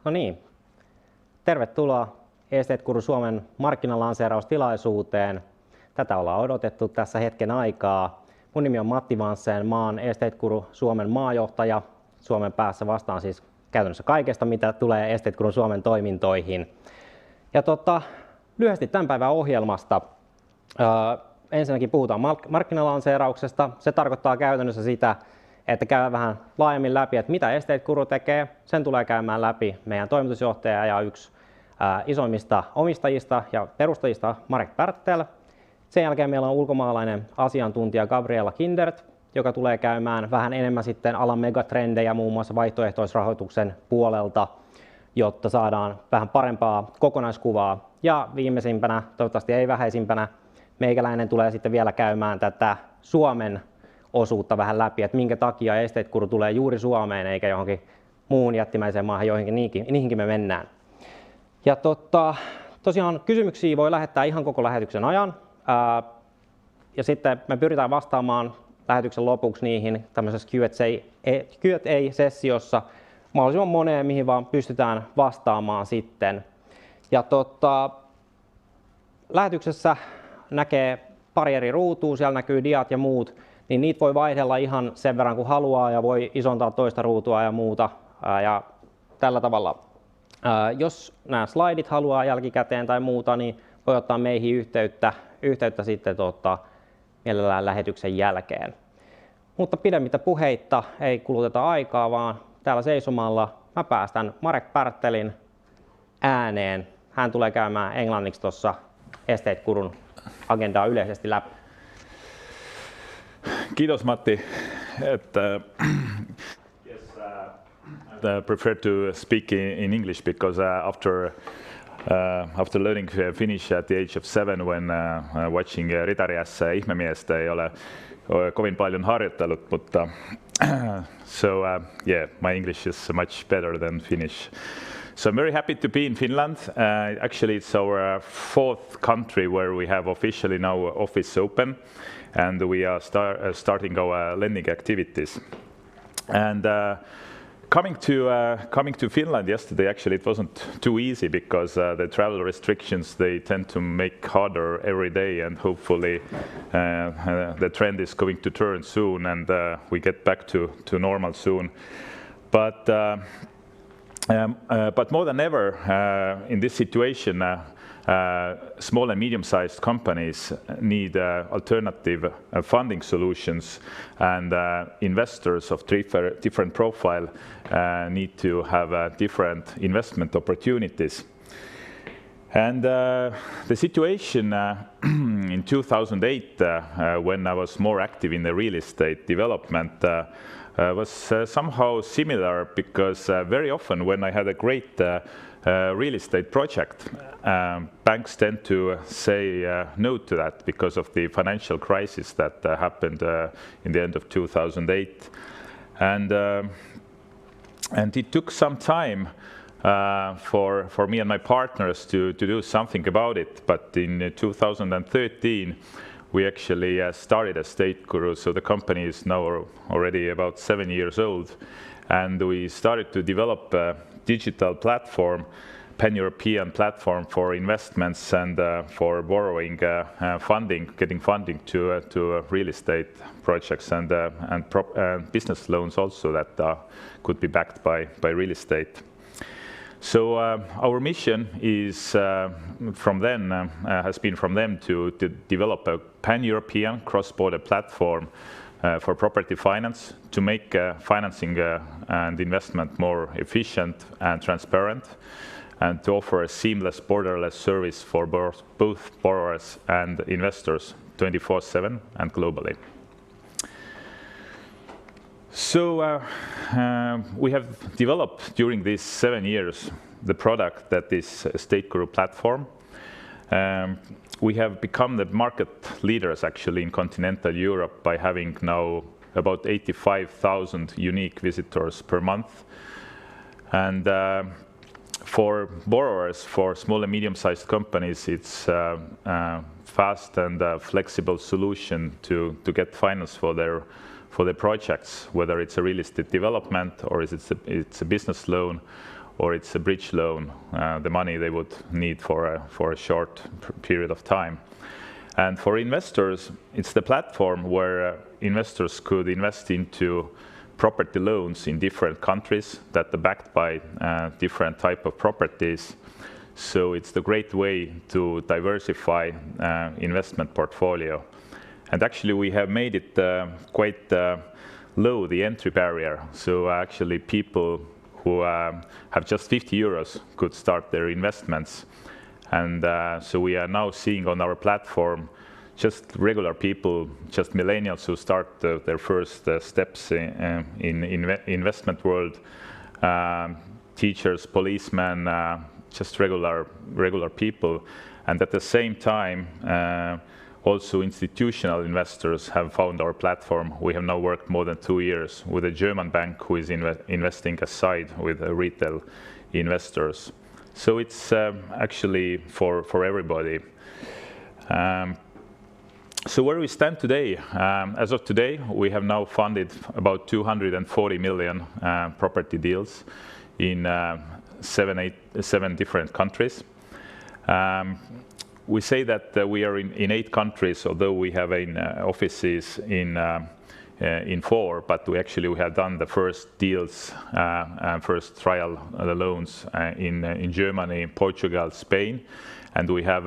No niin, tervetuloa Estate Guru Suomen markkinalanseeraustilaisuuteen. Tätä ollaan odotettu tässä hetken aikaa. Mun nimi on Matti Vanssen, mä oon Estate Guru Suomen maajohtaja. Suomen päässä vastaan siis käytännössä kaikesta, mitä tulee Estate Guru Suomen toimintoihin. Ja lyhyesti tämän päivän ohjelmasta. Ensinnäkin puhutaan markkinalanseerauksesta. Se tarkoittaa käytännössä sitä, että käydään vähän laajemmin läpi, että mitä Estate Guru tekee. Sen tulee käymään läpi meidän toimitusjohtaja ja yksi isoimmista omistajista ja perustajista Marek Pärttel. Sen jälkeen meillä on ulkomaalainen asiantuntija Gabriela Kindert, joka tulee käymään vähän enemmän sitten alan megatrendejä muun muassa vaihtoehtoisrahoituksen puolelta, jotta saadaan vähän parempaa kokonaiskuvaa. Ja viimeisimpänä, toivottavasti ei vähäisimpänä, meikäläinen tulee sitten vielä käymään tätä Suomen osuutta vähän läpi, että minkä takia Estate Guru tulee juuri Suomeen eikä johonkin muun jättimäiseen maahan, joihinkin niihinkin me mennään. Ja tosiaan kysymyksiä voi lähettää ihan koko lähetyksen ajan. Ja sitten me pyritään vastaamaan lähetyksen lopuksi niihin tämmöisessä Q&A-sessiossa mahdollisimman moneen, mihin vaan pystytään vastaamaan sitten. Ja lähetyksessä näkee pari eri ruutua, siellä näkyy diat ja muut, niin niitä voi vaihdella ihan sen verran kuin haluaa ja voi isontaa toista ruutua ja muuta. Ja tällä tavalla, jos nämä slaidit haluaa jälkikäteen tai muuta, niin voi ottaa meihin yhteyttä sitten mielellään lähetyksen jälkeen. Mutta pidemmittä puheitta ei kuluteta aikaa, vaan täällä seisomalla mä päästän Marek Pärttelin ääneen. Hän tulee käymään englanniksi tuossa Estate Gurun agendaa yleisesti läpi. Kiitos Matti. I prefer to speak in English because after learning Finnish at the age of 7 when watching Ridarias ihmemiestä ei ole kovin paljon harjoittanut, mutta my English is much better than Finnish. So I'm very happy to be in Finland. Actually, it's our fourth country where we have officially now office open, and we are starting our lending activities. And coming to Finland yesterday, actually, it wasn't too easy because the travel restrictions, they tend to make harder every day, and hopefully the trend is going to turn soon, and we get back to normal soon. But more than ever, in this situation, small and medium-sized companies need alternative funding solutions, and investors of different profile need to have different investment opportunities. And the situation in 2008, when I was more active in the real estate development, was somehow similar because very often when I had a great real estate project, banks tend to say no to that because of the financial crisis that happened in the end of 2008. And it took some time for me and my partners to do something about it. But in 2013, we actually started Estate Guru, so the company is now already about 7 years old, and we started to develop a digital platform, pan-European platform for investments and for borrowing getting funding to real estate projects and business loans also that could be backed by real estate. So our mission is has been from them to develop a pan-European cross-border platform for property finance to make financing and investment more efficient and transparent, and to offer a seamless borderless service for both borrowers and investors 24/7 and globally. So we have developed during these 7 years the product that is Estate Guru platform. We have become the market leaders actually in continental Europe by having now about 85,000 unique visitors per month. And for borrowers, for small and medium-sized companies, it's a fast and flexible solution to get finance for their projects, whether it's a real estate development or it's a business loan or it's a bridge loan, the money they would need for a short period of time. And for investors, it's the platform where investors could invest into property loans in different countries that are backed by different type of properties. So it's the great way to diversify investment portfolio. And actually we have made it quite low, the entry barrier. So actually people who have just 50 euros could start their investments. And so we are now seeing on our platform just regular people, just millennials who start their first steps in investment world, teachers, policemen, just regular people. And at the same time, also institutional investors have found our platform. We have now worked more than 2 years with a German bank who is investing aside with retail investors. So it's actually for everybody. So where we stand today, as of today, we have now funded about 240 million property deals in 7 different countries. We say that we are in 8 countries, although we have offices in 4, but we have done the first deals, first trial loans in Germany, Portugal, Spain, and we have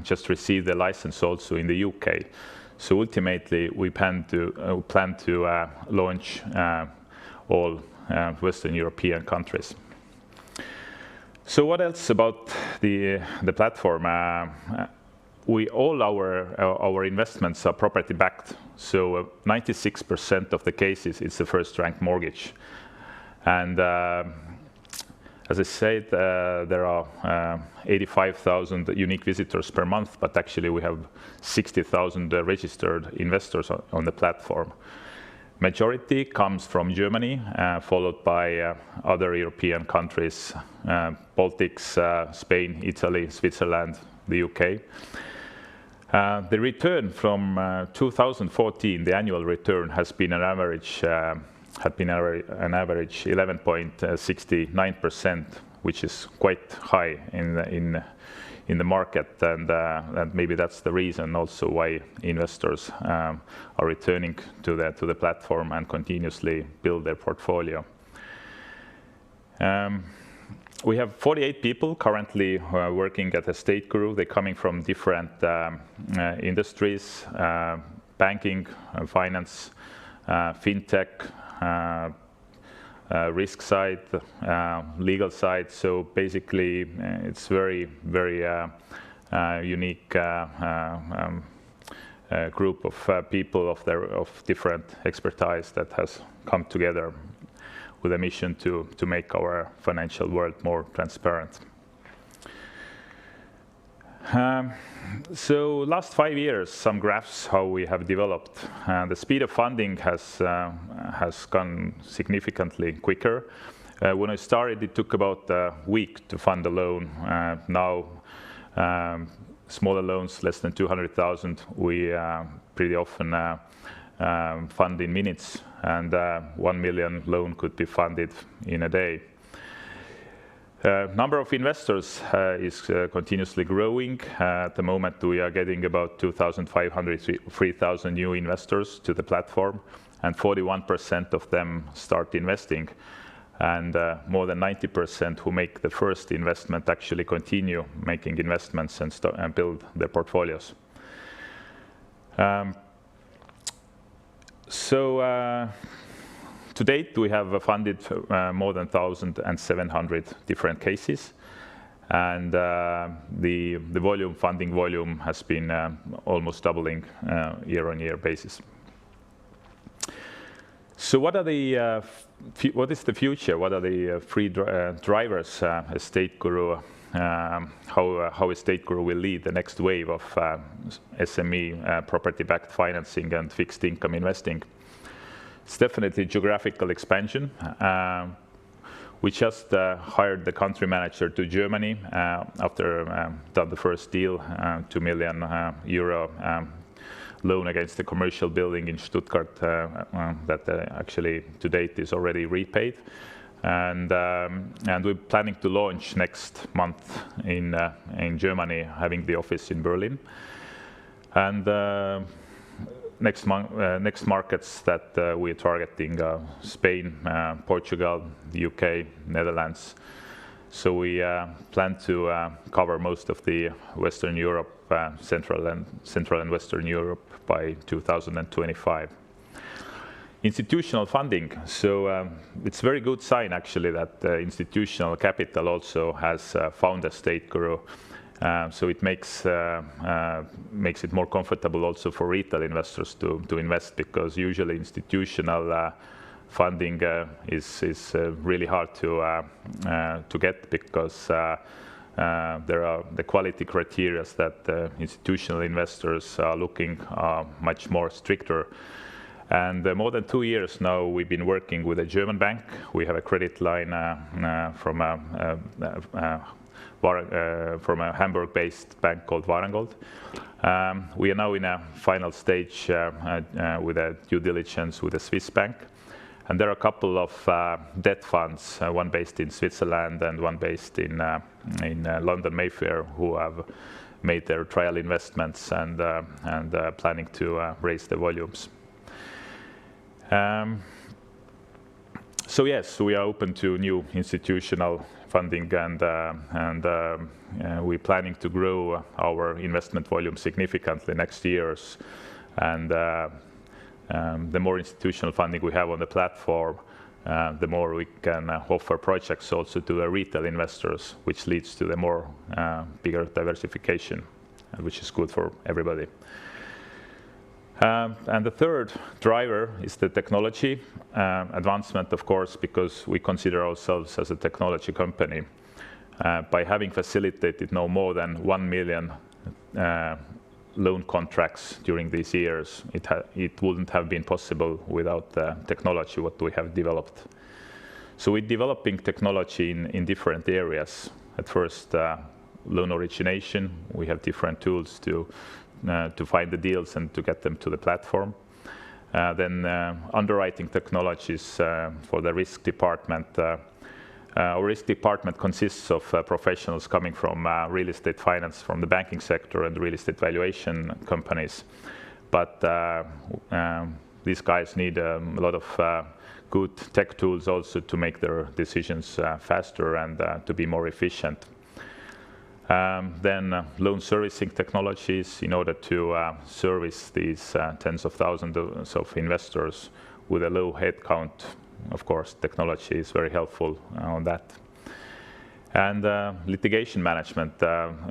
just received the license also in the UK. So ultimately, we plan to launch all Western European countries. So what else about the platform? All our investments are property backed. So 96% of the cases it's the first rank mortgage. And as I said, there are 85,000 unique visitors per month, but actually we have 60,000 registered investors on the platform. Majority comes from Germany, followed by other European countries, Baltics, Spain, Italy, Switzerland, the UK. The return from 2014, the annual return has been an average 11.69%, which is quite high in the market, and maybe that's the reason also why investors are returning to the platform and continuously build their portfolio. We have 48 people currently working at Estate Guru. They're coming from different industries, banking, finance, fintech, risk side, legal side. So basically, it's very unique group of people of different expertise that has come together with a mission to make our financial world more transparent. So last 5 years, some graphs how we have developed. The speed of funding has gone significantly quicker. When I started, it took about a week to fund a loan. Now, smaller loans, less than 200,000, we pretty often fund in minutes, and 1 million loan could be funded in a day. Number of investors is continuously growing. At the moment, we are getting about 2,500, 3,000 new investors to the platform, and 41% of them start investing. And more than 90% who make the first investment actually continue making investments and build their portfolios. To date, we have funded more than 1,700 different cases, and the funding volume has been almost doubling year-on-year basis. So what is the future? What are the three drivers Estate Guru, how Estate Guru will lead the next wave of SME property-backed financing and fixed income investing? It's definitely geographical expansion. We just hired the country manager to Germany after done the first deal, 2 million euro loan against the commercial building in Stuttgart that actually to date is already repaid. and we're planning to launch next month in Germany, having the office in Berlin. And next markets that we're targeting Spain, Portugal, the UK, Netherlands. So we plan to cover most of the Western Europe, Central and Western Europe by 2025. Institutional funding. So it's a very good sign actually that institutional capital also has found Estate Guru. So it makes it more comfortable also for retail investors to invest, because usually institutional funding is really hard to get, because there are the quality criteria that institutional investors are looking much more stricter. And more than 2 years now, we've been working with a German bank. We have a credit line from a Hamburg-based bank called Warengold. We are now in a final stage with a due diligence with a Swiss bank. And there are a couple of debt funds, one based in Switzerland and one based in London Mayfair, who have made their trial investments and planning to raise the volumes. So yes, we are open to new institutional funding, and we're planning to grow our investment volume significantly next years. And the more institutional funding we have on the platform, the more we can offer projects also to the retail investors, which leads to the more bigger diversification, which is good for everybody. And the third driver is the technology advancement, of course, because we consider ourselves as a technology company. By having facilitated no more than 1 million loan contracts during these years, it wouldn't have been possible without the technology what we have developed. So we're developing technology in different areas. At first, loan origination. We have different tools to find the deals and to get them to the platform. Then underwriting technologies for the risk department. Our risk department consists of professionals coming from real estate finance, from the banking sector and real estate valuation companies. But these guys need a lot of good tech tools also to make their decisions faster and to be more efficient. Then loan servicing technologies in order to service these tens of thousands of investors with a low head count. Of course, technology is very helpful on that. And litigation management.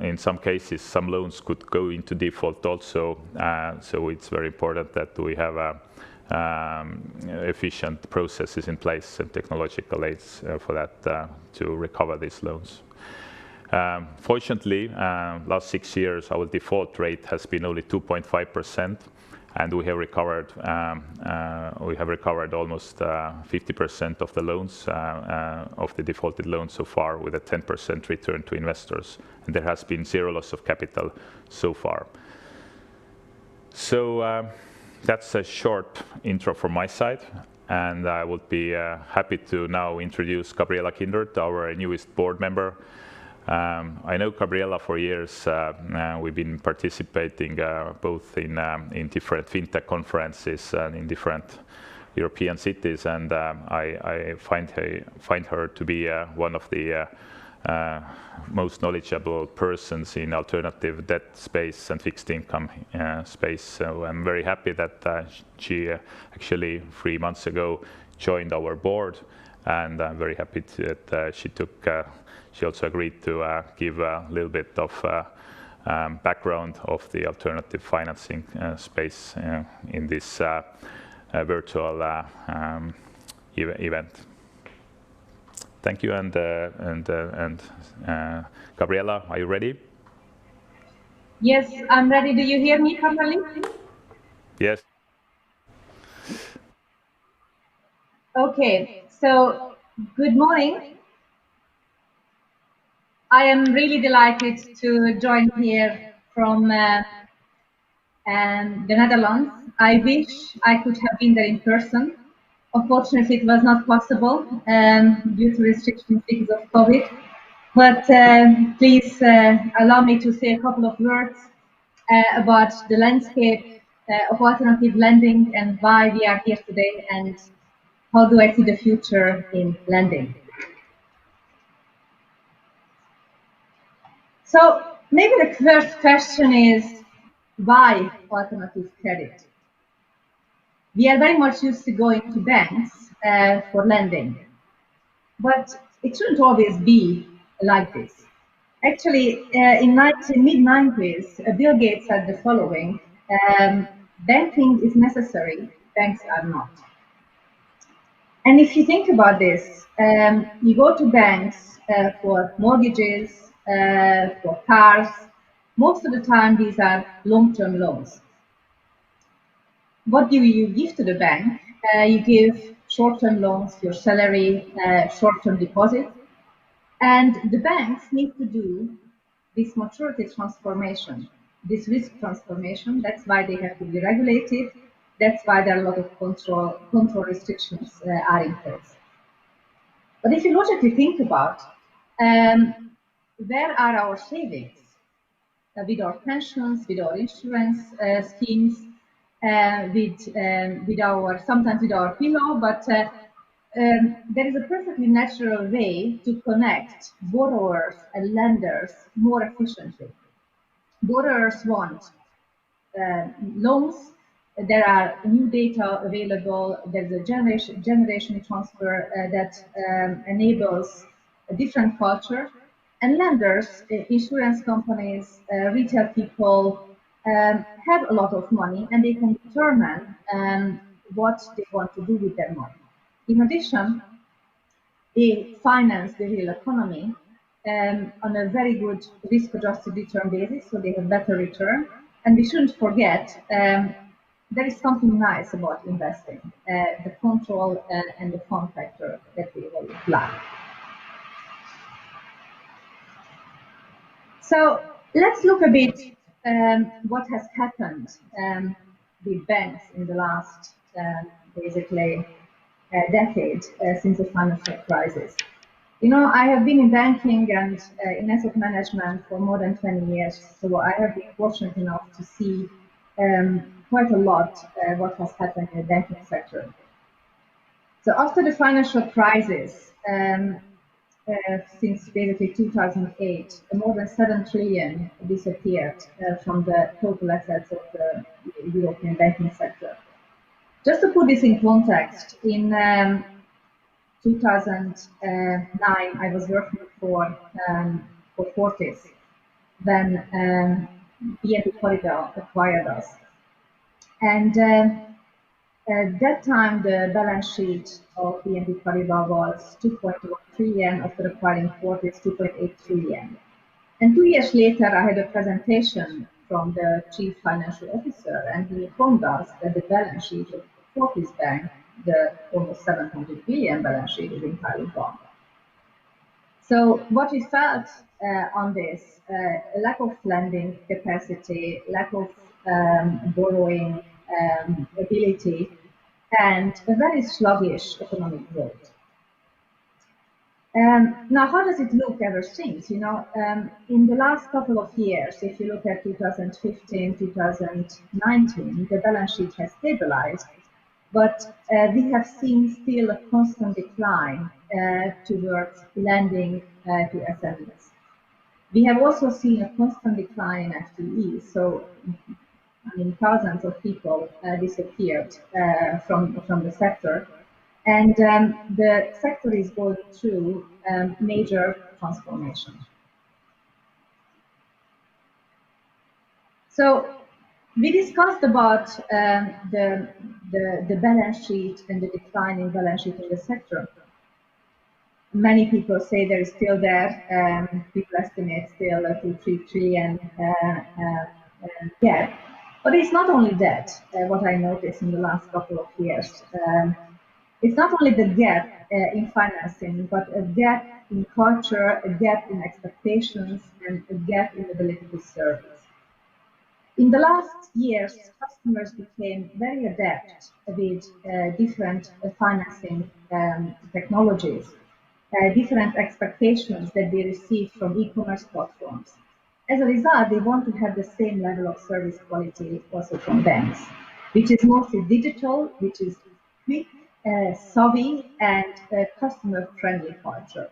In some cases, some loans could go into default also. So it's very important that we have efficient processes in place and technological aids for that to recover these loans. Fortunately, last 6 years, our default rate has been only 2.5%, and we have recovered almost 50% of the loans of the defaulted loans so far, with a 10% return to investors, and there has been 0 loss of capital so far. So that's a short intro from my side, and I would be happy to now introduce Gabriela Kindert, our newest board member. I know Gabriela for years. We've been participating both in different fintech conferences and in different European cities, and I find her to be one of the most knowledgeable persons in alternative debt space and fixed income space. So I'm very happy that she actually 3 months ago joined our board, and I'm very happy that she also agreed to give a little bit of background of the alternative financing space in this virtual event. Thank you, and Gabriela, are you ready? Yes, I'm ready. Do you hear me properly? Yes. Okay, so good morning. I am really delighted to join here from the Netherlands. I wish I could have been there in person. Unfortunately, it was not possible due to restrictions because of COVID. But please allow me to say a couple of words about the landscape of alternative lending and why we are here today and how do I see the future in lending. So maybe the first question is, why alternative credit? We are very much used to going to banks for lending, but it shouldn't always be like this. Actually, in mid-90s, Bill Gates said the following: banking is necessary, banks are not. And if you think about this, you go to banks for mortgages, for cars. Most of the time, these are long-term loans. What do you give to the bank? You give short-term loans, your salary, short-term deposit. And the banks need to do this maturity transformation, this risk transformation. That's why they have to be regulated. That's why there are a lot of control restrictions are in place. But if you logically think about where are our savings with our pensions, with our insurance schemes, with our sometimes with our pillow, but there is a perfectly natural way to connect borrowers and lenders more efficiently. Borrowers want loans. There are new data available. There's a generation transfer that enables a different culture. And lenders, insurance companies, retail people have a lot of money, and they can determine what they want to do with their money. In addition, they finance the real economy on a very good risk-adjusted return basis, so they have better return. And we shouldn't forget there is something nice about investing, the control and the fun factor that we all like. So let's look a bit what has happened with banks in the last basically decade since the financial crisis. You know, I have been in banking and in asset management for more than 20 years, so I have been fortunate enough to see quite a lot what has happened in the banking sector. So after the financial crisis, since basically 2008, more than 7 trillion disappeared from the total assets of the European banking sector. Just to put this in context, in 2009, I was working for Fortis when BNP Paribas acquired us. And at that time, the balance sheet of BNP Paribas was 2.1 trillion, after acquiring Fortis, 2.8 trillion. And 2 years later, I had a presentation from the chief financial officer, and he informed us that the balance sheet of Fortis Bank, the almost 700 billion balance sheet, is entirely gone. So what we felt on this, a lack of lending capacity, lack of borrowing ability, and a very sluggish economic growth. Now, how does it look ever since? You know, in the last couple of years, if you look at 2015, 2019, the balance sheet has stabilized, but we have seen still a constant decline towards lending to SMEs. We have also seen a constant decline in FTEs. So, I mean, thousands of people disappeared from the sector. And the sector is going through major transformation. So we discussed about the balance sheet and the decline in balance sheet in the sector. Many people say there is still there, people estimate still a 2-3 trillion gap. But it's not only that, what I noticed in the last couple of years. It's not only the gap in financing, but a gap in culture, a gap in expectations, and a gap in ability to service. In the last years, customers became very adept with different financing technologies, different expectations that they receive from e-commerce platforms. As a result, they want to have the same level of service quality also from banks, which is mostly digital, which is quick, savvy, and customer-friendly culture.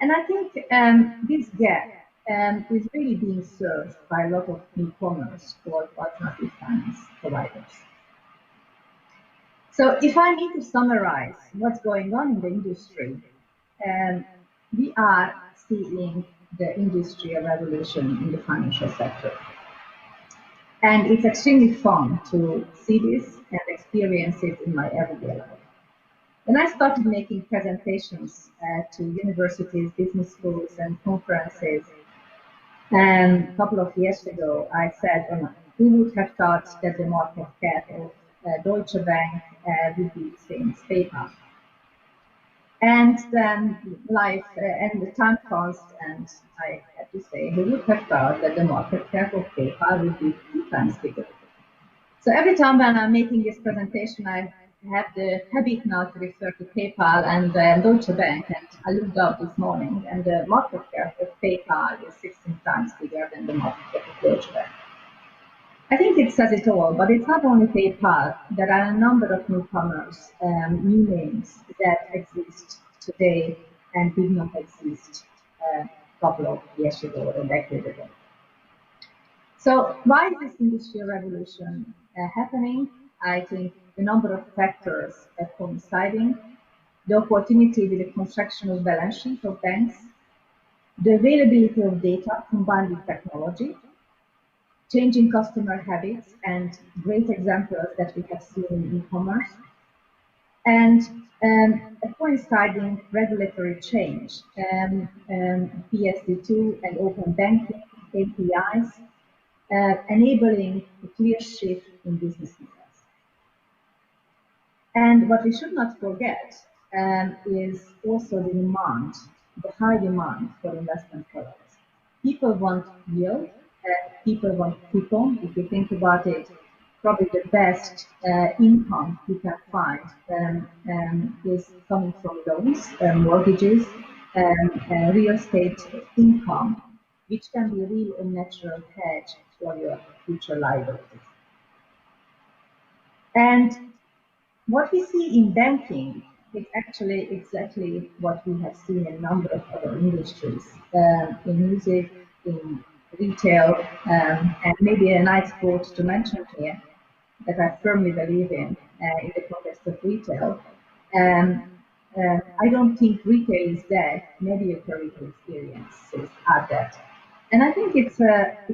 And I think this gap is really being served by a lot of e-commerce or alternative finance providers. So if I need to summarize what's going on in the industry, we are seeing the industrial revolution in the financial sector. And it's extremely fun to see this and experience it in my everyday life. When I started making presentations to universities, business schools, and conferences, a couple of years ago, I said, who would have thought that the market cap of Deutsche Bank would be the same as PayPal? And then life and the time passed, and I had to say, who would have thought that the market cap of PayPal would be 2 times bigger? So every time when I'm making this presentation, I have the habit now to refer to PayPal and Deutsche Bank, and I looked up this morning, and the market cap of PayPal is 16 times bigger than the market cap of Deutsche Bank. I think it says it all, but it's not only PayPal. There are a number of newcomers, new names that exist today and did not exist a couple of years ago or a decade ago. So why is this industrial revolution happening? I think a number of factors are coinciding. The opportunity with the construction of balance sheet of banks, the availability of data combined with technology, changing customer habits, and great examples that we have seen in e-commerce, and a coinciding regulatory change, PSD2 and open banking, APIs, enabling a clear shift in business models. And what we should not forget is also the demand, the high demand for investment products. People want yield, people want coupon. If you think about it, probably the best income you can find is coming from loans, mortgages, real estate income, which can be really a natural hedge for your future liabilities. And what we see in banking is actually exactly what we have seen in a number of other industries, in music, in retail, and maybe a nice quote to mention here that I firmly believe in the context of retail. I don't think retail is dead, mediocre retail experiences are dead. And I think it's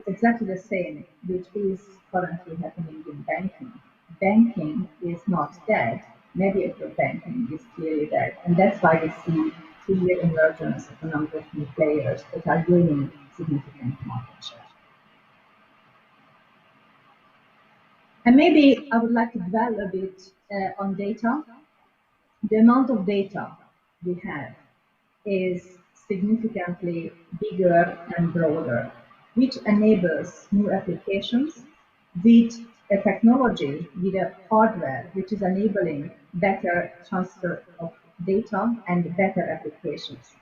exactly the same, which is currently happening in banking. Banking is not dead, mediocre banking is clearly dead. And that's why we see clear emergence of a number of new players that are gaining significant market share. And maybe I would like to dwell a bit on data. The amount of data we have is significantly bigger and broader, which enables new applications with a technology, with a hardware, which is enabling better transfer of data and better applications.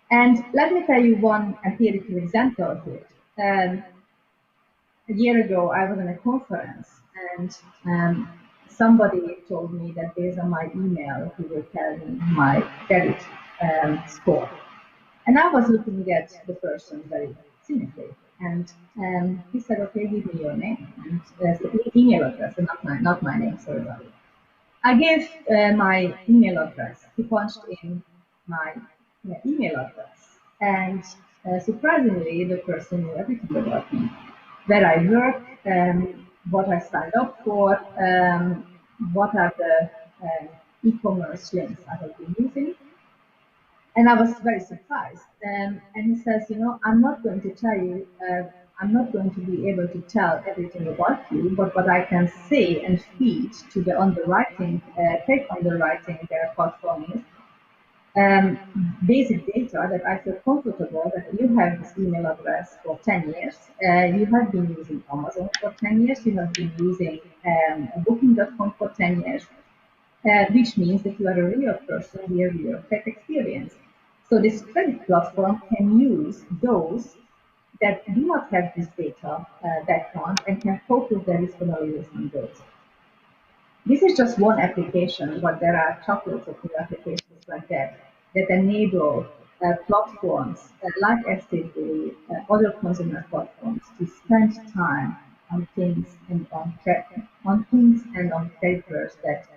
And let me tell you one empirical example here. A year ago, I was in a conference, and somebody told me that based on my email, he will tell me my credit score. And I was looking at the person very cynically, and he said, "Okay, give me your name and email address, and not my name, sorry about it." I gave my email address. He punched in my email address, and surprisingly, the person knew everything about me, where I work, what I signed up for, what are the e-commerce links I have been using. And I was very surprised. And he says, I'm not going to tell you, I'm not going to be able to tell everything about you, but what I can say and feed to the underwriting, tech underwriting platform is, basic data that I feel comfortable that you have this email address for 10 years, you have been using Amazon for 10 years, you have been using Booking.com for 10 years, which means that you are a real person with a real tech experience. So this credit platform can use those that do not have this data background and can focus their risk analysis on those. This is just one application, but there are chocolates of new applications like that that enable platforms like Estate, other consumer platforms to spend time on things and on papers that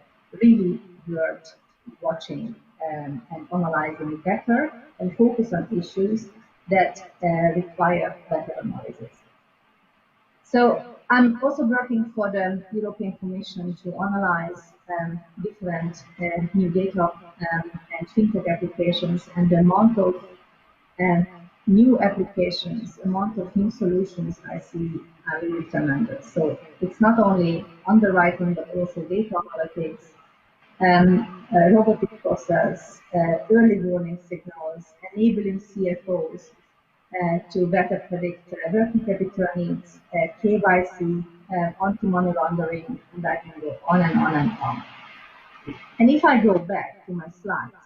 really worth watching and analyzing better and focus on issues that require better analysis. So I'm also working for the European Commission to analyze different new data and fintech applications, and the amount of new applications, amount of new solutions I see are really tremendous. So it's not only underwriting, but also data analytics, robotic process, early warning signals, enabling CFOs to better predict working capital needs, KYC, anti-money laundering, and I can go on and on and on. And if I go back to my slides,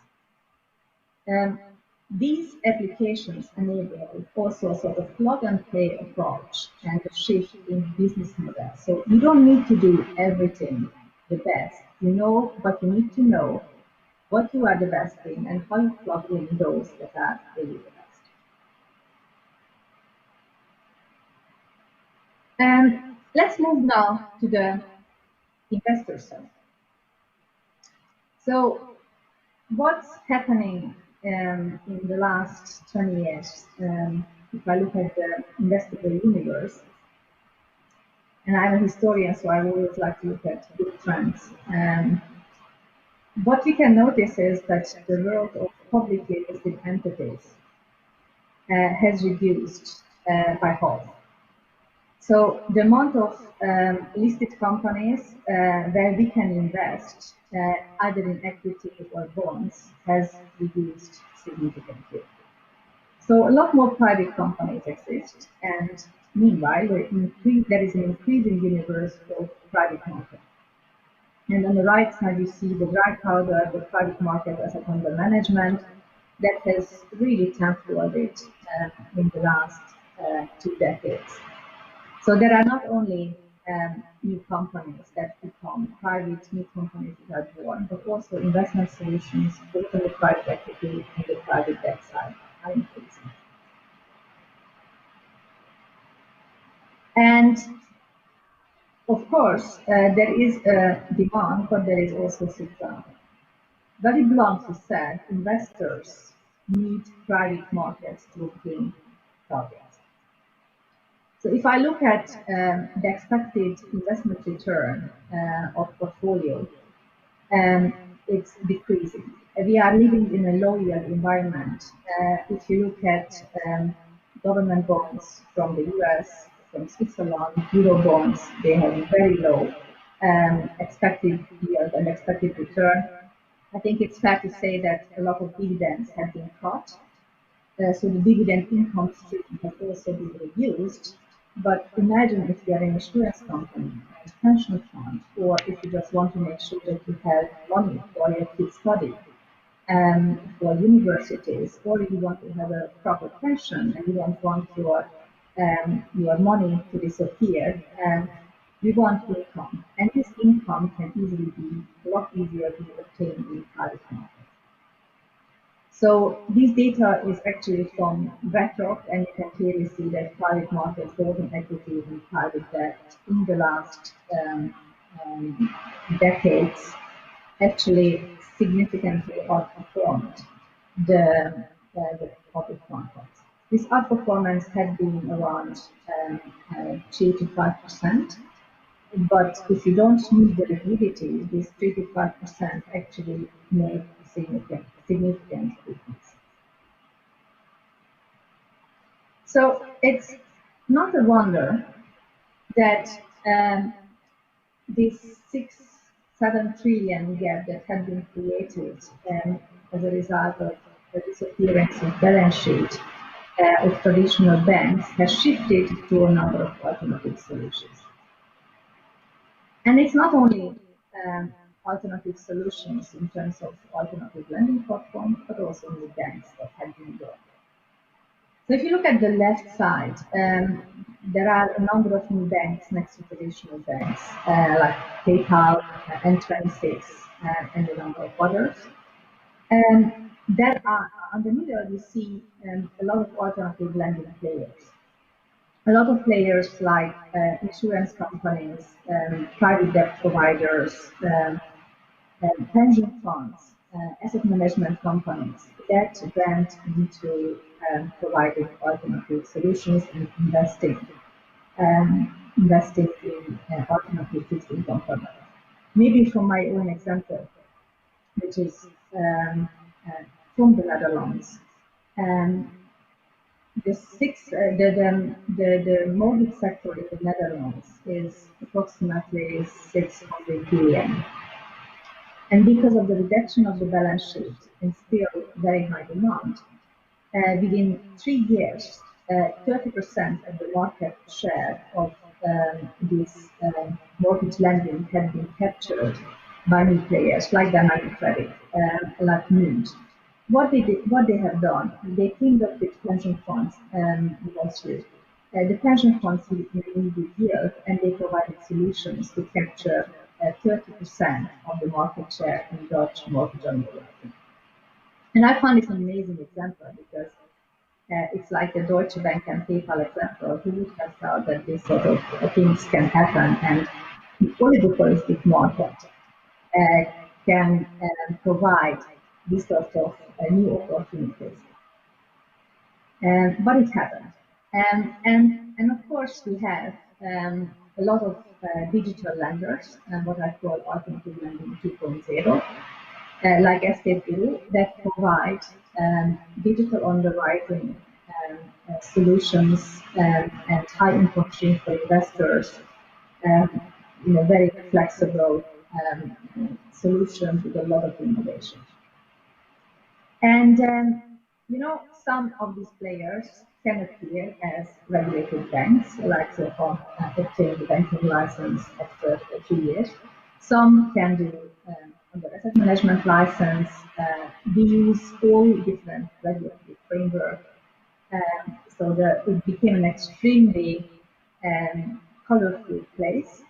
these applications enable also a sort of plug-and-play approach and a shift in business model. So you don't need to do everything the best, but you need to know what you are the best in and how you plug in those that are really the best. And let's move now to the investor side. So what's happening in the last 20 years, if I look at the investable universe, and I'm a historian, so I always like to look at big trends. What we can notice is that the world of publicly listed entities has reduced by half. So the amount of listed companies where we can invest either in equity or bonds has reduced significantly. So a lot more private companies exist, and meanwhile there is an increasing universe of private market. And on the right side you see the dry powder, the private market asset under management that has really tenfolded in the last 2 decades. So there are not only new companies that become private, new companies that are born, but also investment solutions, both on the private equity and the private debt side, are increasing. And of course, there is a demand, but there is also supply. Very bluntly said, investors need private markets to obtain targets. So if I look at the expected investment return of portfolio, it's decreasing. We are living in a low yield environment. If you look at government bonds from the US, from Switzerland, Euro bonds, they have very low expected yield and expected return. I think it's fair to say that a lot of dividends have been cut. So the dividend income stream has also been reduced. But imagine if you are an insurance company, a pension fund, or if you just want to make sure that you have money for your kids' study, for universities, or if you want to have a proper pension and you don't want your money to disappear, we want income. And this income can easily be a lot easier to obtain in private markets. So this data is actually from BlackRock, and you can clearly see that private markets, both in equity and private debt, in the last decades, actually significantly outperformed the public markets. This outperformance had been around 3 to 5%, but if you don't need the liquidity, this 3 to 5% actually make a significant difference. So it's not a wonder that this 6-7 trillion gap that had been created as a result of the disappearance of balance sheet of traditional banks has shifted to a number of alternative solutions. And it's not only alternative solutions in terms of alternative lending platforms, but also new banks that have been built. So if you look at the left side, there are a number of new banks next to traditional banks, like PayPal, N26, and a number of others. There are, on the middle, you see a lot of alternative lending players. A lot of players like insurance companies, private debt providers, pension funds, asset management companies that went into providing alternative solutions and investing in alternative fixed income products. Maybe from my own example, which is from the Netherlands. The mortgage sector in the Netherlands is approximately 600 billion. And because of the reduction of the balance sheet and still very high demand, within 3 years, 30% of the market share of this mortgage lending had been captured by new players like Dynamic Credit, like Mint. What they have done, they teamed up with pension funds mostly. The pension funds need the yield, and they provided solutions to capture 30% of the market share in Dutch mortgage underwriting. And I find it an amazing example because it's like the Deutsche Bank and PayPal example. Who would have thought that this sort of things can happen, and the oligopolistic market can provide this sort of new opportunities. But it happened. And of course, we have a lot of digital lenders, what I call alternative lending 2.0, like Estate Guru, that provide digital underwriting solutions and high income stream for investors, very flexible solutions with a lot of innovation. And some of these players can appear as regulated banks, like obtain the banking license after 2 years. Some can do under asset management license. We use all different regulatory framework, so that it became an extremely colorful place.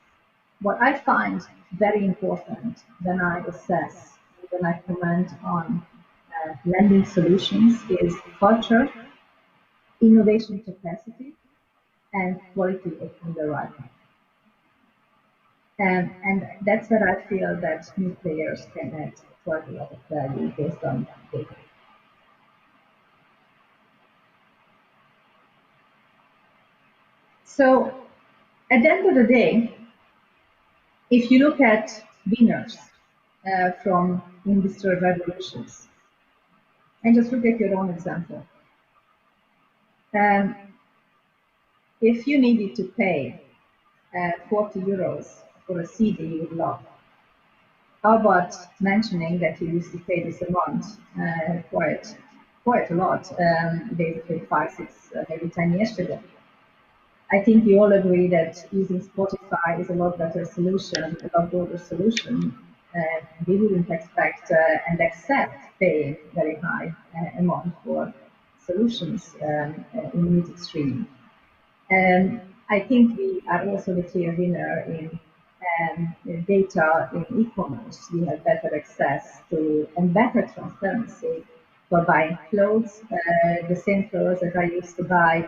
What I find very important when I assess, when I comment on lending solutions is culture, innovation capacity, and quality of underwriting. And that's where I feel that new players can add quite a lot of value based on data. So at the end of the day, if you look at winners from industrial revolutions, and just look at your own example. If you needed to pay 40 euros for a CD you would love, how about mentioning that you used to pay this amount quite a lot, basically 5, 6, maybe 10 years ago? I think we all agree that using Spotify is a lot better solution, a lot broader solution. We wouldn't expect and accept paying very high amount for solutions in music streaming. I think we are also the clear winner in data in e-commerce. We have better access to and better transparency for buying clothes. The same clothes that I used to buy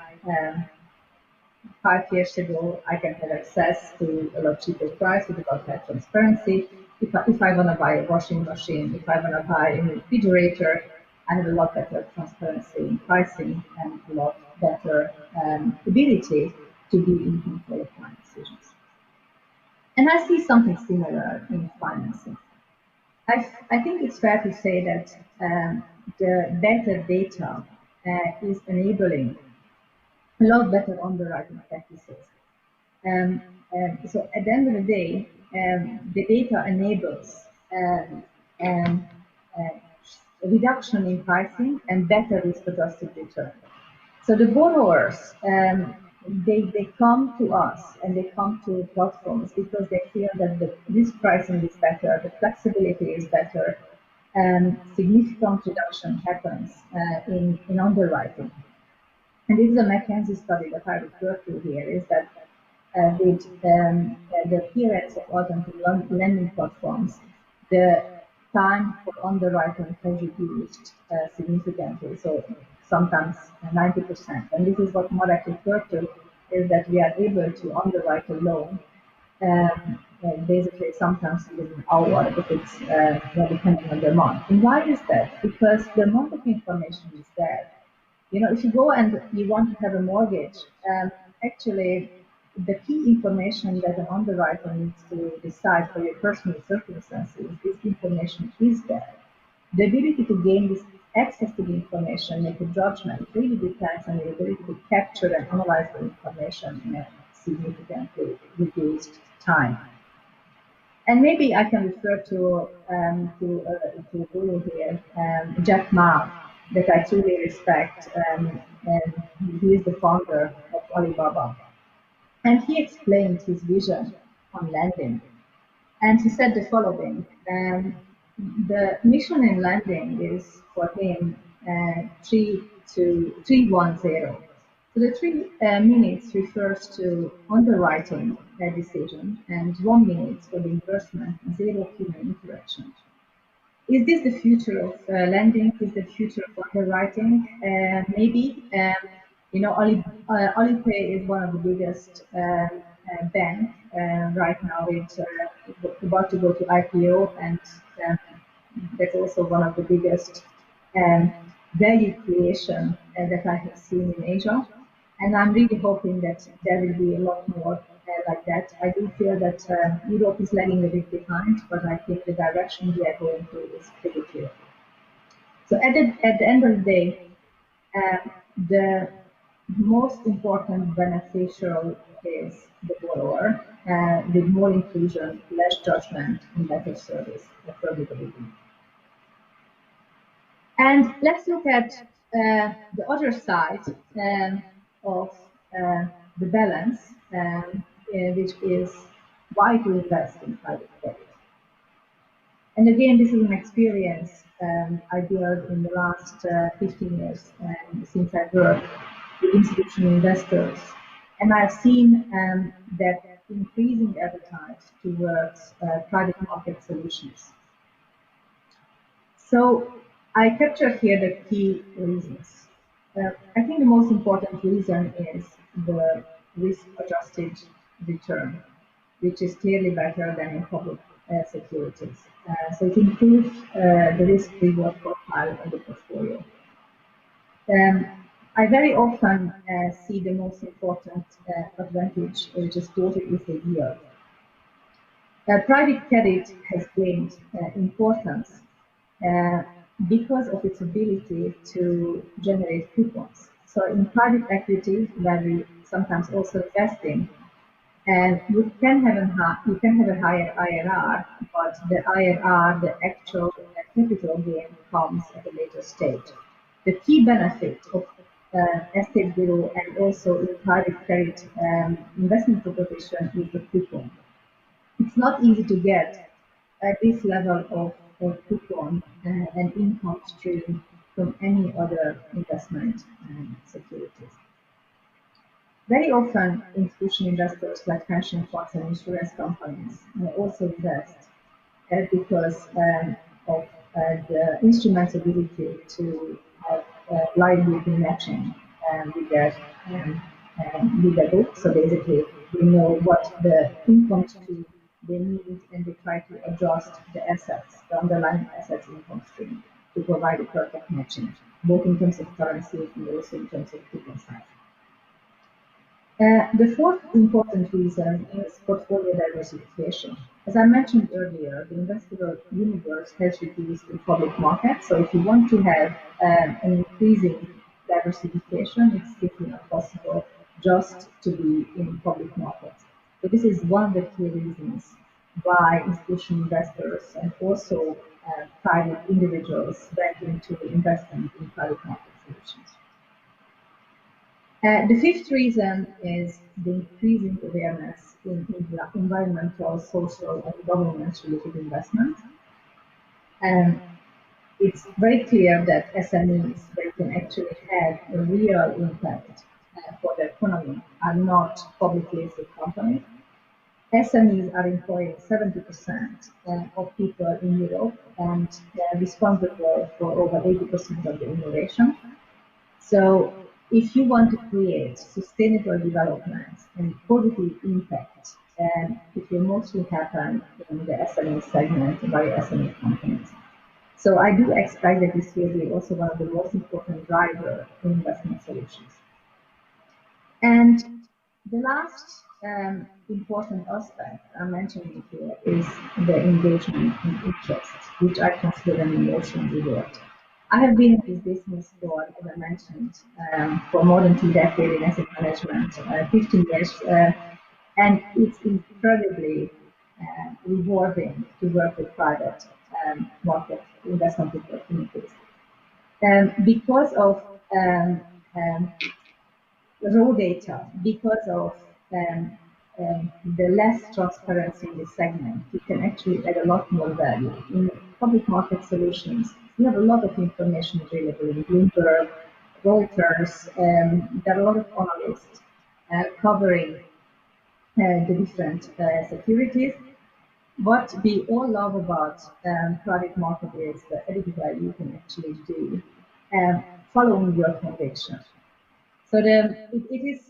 5 years ago, I can have access to a lot cheaper price with a lot better transparency. If I want to buy a washing machine, if I want to buy a refrigerator, I have a lot better transparency in pricing and a lot better ability to be in control of my decisions. And I see something similar in financing. I think it's fair to say that the better data is enabling a lot better underwriting practices. So at the end of the day, the data enables reduction in pricing and better risk-adjusted return. So the borrowers, they come to us and they come to platforms because they feel that the risk pricing is better, the flexibility is better, and significant reduction happens in underwriting. And this is a McKinsey study that I refer to here, is that with the appearance of alternative lending platforms, the time for underwriting has reduced significantly, so sometimes 90%. And this is what Marek referred to, is that we are able to underwrite a loan basically sometimes within an hour if it's depending on the amount. And why is that? Because the amount of information is there. You know, if you go and you want to have a mortgage, actually the key information that an underwriter needs to decide for your personal circumstances, this information is there. The ability to gain this access to the information, make a judgment, really depends on your ability to capture and analyze the information in a significantly reduced time. And maybe I can refer to Guru here, Jack Ma, that I truly respect, and he is the founder of Alibaba. And he explained his vision on lending. And he said the following, the mission in lending is for him 310. So the 3 minutes refers to underwriting a decision and 1 minute for disbursement, 0 human interaction. Is this the future of lending? Is the future of underwriting? Maybe. You know, Alipay is one of the biggest bank right now. It's about to go to IPO, and that's also one of the biggest value creation that I have seen in Asia. And I'm really hoping that there will be a lot more like that. I do feel that Europe is lagging a bit behind, but I think the direction we are going to is pretty clear. So at the end of the day, the most important beneficial is the borrower, with more inclusion, less judgment, and better service affordability. And let's look at the other side of the balance, which is why to invest in private credit. And again, this is an experience I built in the last 15 years since I worked with institutional investors. And I've seen that increasing appetite towards private market solutions. So I captured here the key reasons. I think the most important reason is the risk-adjusted return, which is clearly better than in public securities. So it improves the risk-reward profile of the portfolio. I very often see the most important advantage, which is quoted with the yield. Private credit has gained importance because of its ability to generate coupons. So in private equity, where we sometimes also invest in, and you can have a higher IRR, but the IRR, the actual capital gain, comes at a later stage. The key benefit of Estate Guru and also in private credit investment proposition is the coupon. It's not easy to get this level of coupon and income stream from any other investment securities. Very often, institutional investors like pension funds and insurance companies also invest because of the instrument's ability to have liability matching with their book. So basically, we know what the income stream they need, and they try to adjust the assets, the underlying assets income stream, to provide a perfect matching, both in terms of currency and also in terms of coupon size. The fourth important reason is portfolio diversification. As I mentioned earlier, the investable universe has reduced in public markets. So if you want to have an increasing diversification, it's simply not possible just to be in public markets. So this is one of the key reasons why institutional investors and also private individuals went into investment in private market solutions. The fifth reason is the increasing awareness in environmental, social, and governance-related investment. And it's very clear that SMEs that can actually have a real impact for the economy are not publicly listed companies. SMEs are employing 70% of people in Europe and they're responsible for over 80% of the innovation. So if you want to create sustainable development and positive impact, it will mostly happen in the SME segment by SME companies. So I do expect that this will be also one of the most important drivers in investment solutions. And the last important aspect I'm mentioning here is the engagement and interest, which I consider an emotional reward. I have been in this business for, as I mentioned, for more than 2 decades in asset management, 15 years, and it's incredibly rewarding to work with private market investment opportunities. Because of raw data, because of the less transparency in this segment, you can actually add a lot more value. In public market solutions, you have a lot of information available in Bloomberg, Reuters, there are a lot of analysts covering the different securities. What we all love about private market is the added value you can actually do following your conviction. So it is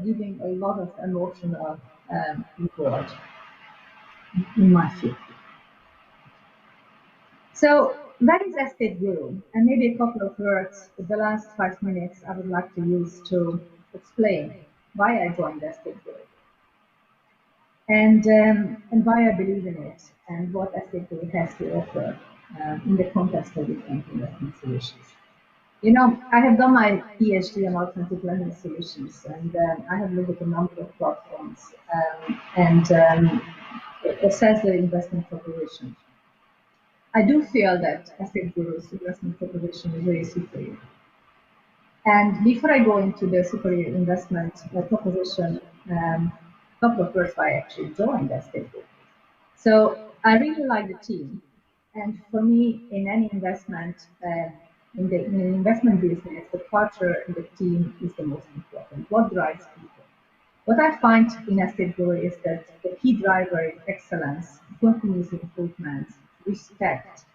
giving a lot of emotional reward in my field. So that is Estate Guru, and maybe a couple of words. The last 5 minutes I would like to use to explain why I joined Estate Guru. And why I believe in it, and what Estate Guru has to offer in the context of different investment solutions. You know, I have done my PhD on alternative lending solutions, and I have looked at a number of platforms and assessed the investment proposition. I do feel that Estate Guru's investment proposition is very superior. And before I go into the superior investment proposition, a couple of words why I actually joined Estate Guru. So I really like the team, and for me, in any investment, in an investment business, the culture in the team is the most important. What drives people? What I find in Estate Guru is that the key driver is excellence, continuous improvement, respect,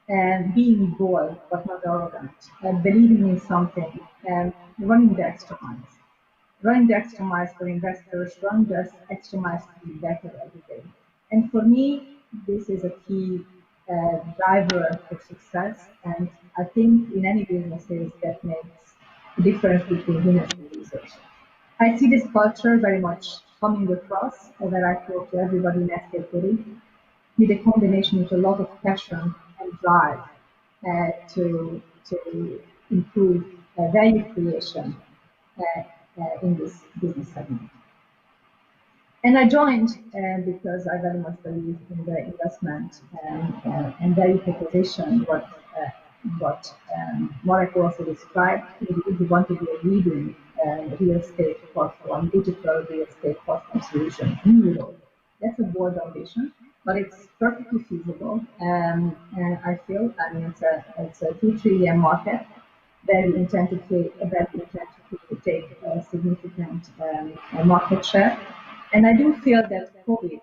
and being bold but not arrogant, believing in something, and running the extra miles. Running the extra miles for investors, running the extra miles to be better every day. And for me, this is a key driver for success, and I think in any businesses that makes a difference between winners and losers. I see this culture very much coming across when I talk to everybody in Estate Guru, with a combination with a lot of passion and drive to improve value creation in this business segment. And I joined because I very much believe in the investment and value proposition, what Marek also described. We want to be a leading real estate platform, digital real estate platform solution in Europe. That's a bold ambition, but it's perfectly feasible. And I feel, I mean, it's a 2 trillion market that we intend to take a significant market share. And I do feel that COVID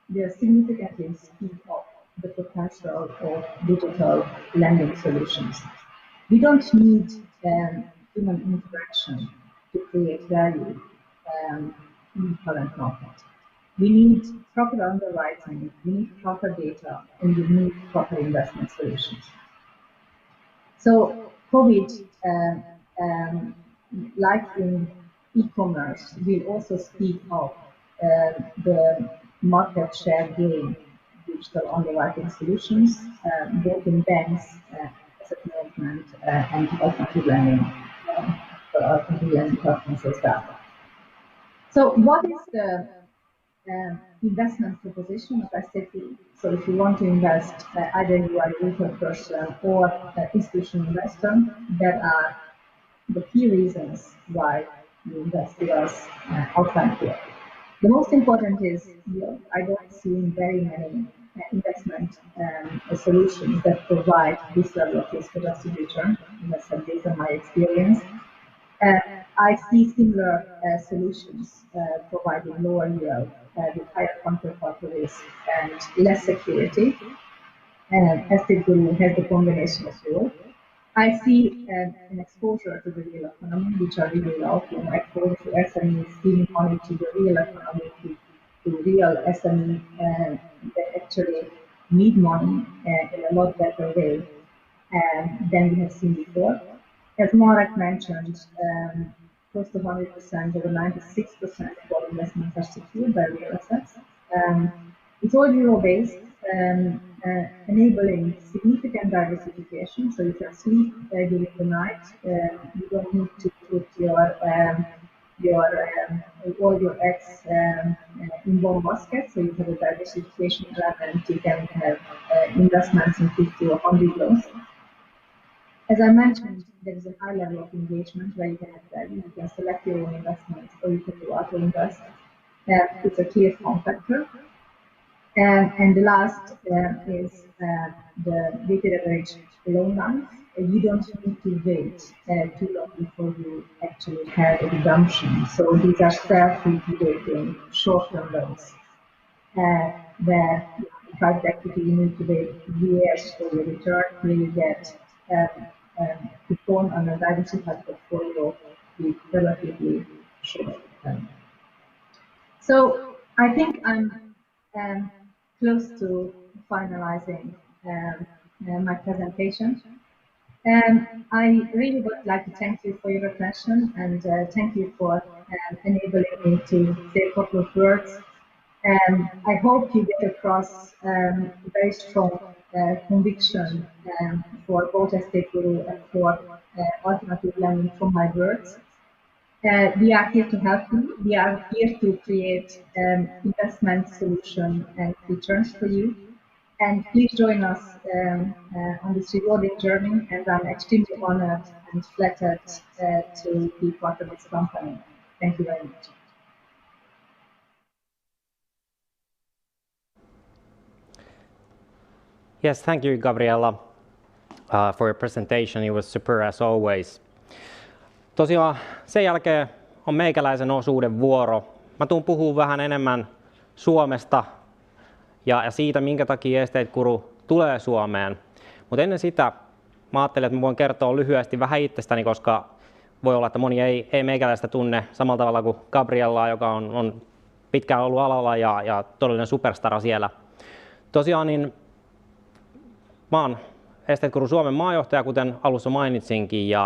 will significantly speed up the potential of digital lending solutions. We don't need human interaction to create value in the current market. We need proper underwriting, we need proper data, and we need proper investment solutions. So COVID, like in e-commerce, will also speed up the market share gain digital underwriting solutions, both in banks, asset management, and alternative lending for alternative lending platforms as well. So what is the investment proposition of SAP. So if you want to invest, either you are a retail person or institutional investor, there are the key reasons why you invest with us outlined here. The most important is yield. I don't see very many investment solutions that provide this level of risk-adjusted return. That's based on my experience. I see similar solutions providing lower yield with higher counterparty risk and less security. SAP Guru has the combination of both. I see an exposure to the real economy, which are really low. Exposure to SMEs, giving money to the real economy, to real SME that actually need money in a lot better way than we have seen before. As Marek mentioned, close to 100%, over 96% of all investments are secured by real assets. It's all euro-based, enabling significant diversification, so you can sleep during the night. You don't need to put all your eggs in one basket, so you have a diversification element. You can have investments in 50 or 100 loans. As I mentioned, there is a high level of engagement where you can add value. You can select your own investments, or you can do auto invest. It's a clear form factor. And the last is the weighted average loan life. You don't need to wait too long before you actually have a redemption. So these are self-liquidating short-term loans where private equity you need to wait years for your return. Here you get coupon on a diversified portfolio with relatively short term. So I think I'm close to finalizing my presentation. I really would like to thank you for your attention and thank you for enabling me to say a couple of words. I hope you get across very strong conviction for both SAP Guru and for alternative lending from my words. We are here to help you. We are here to create investment solution and returns for you. And please join us on this rewarding journey. And I'm extremely honored and flattered to be part of this company. Thank you very much. Yes, thank you, Gabriella, for your presentation. It was super as always. Tosiaan sen jälkeen on meikäläisen osuuden vuoro. Mä tuun puhumaan vähän enemmän Suomesta ja siitä, minkä takia Estate Guru tulee Suomeen. Mutta ennen sitä mä ajattelin, että mä voin kertoa lyhyesti vähän itsestäni, koska voi olla, että moni ei meikäläistä tunne samalla tavalla kuin Gabriellaa, joka on pitkään ollut alalla ja todellinen superstara siellä. Tosiaan niin mä oon Estate Guru Suomen maajohtaja, kuten alussa mainitsinkin,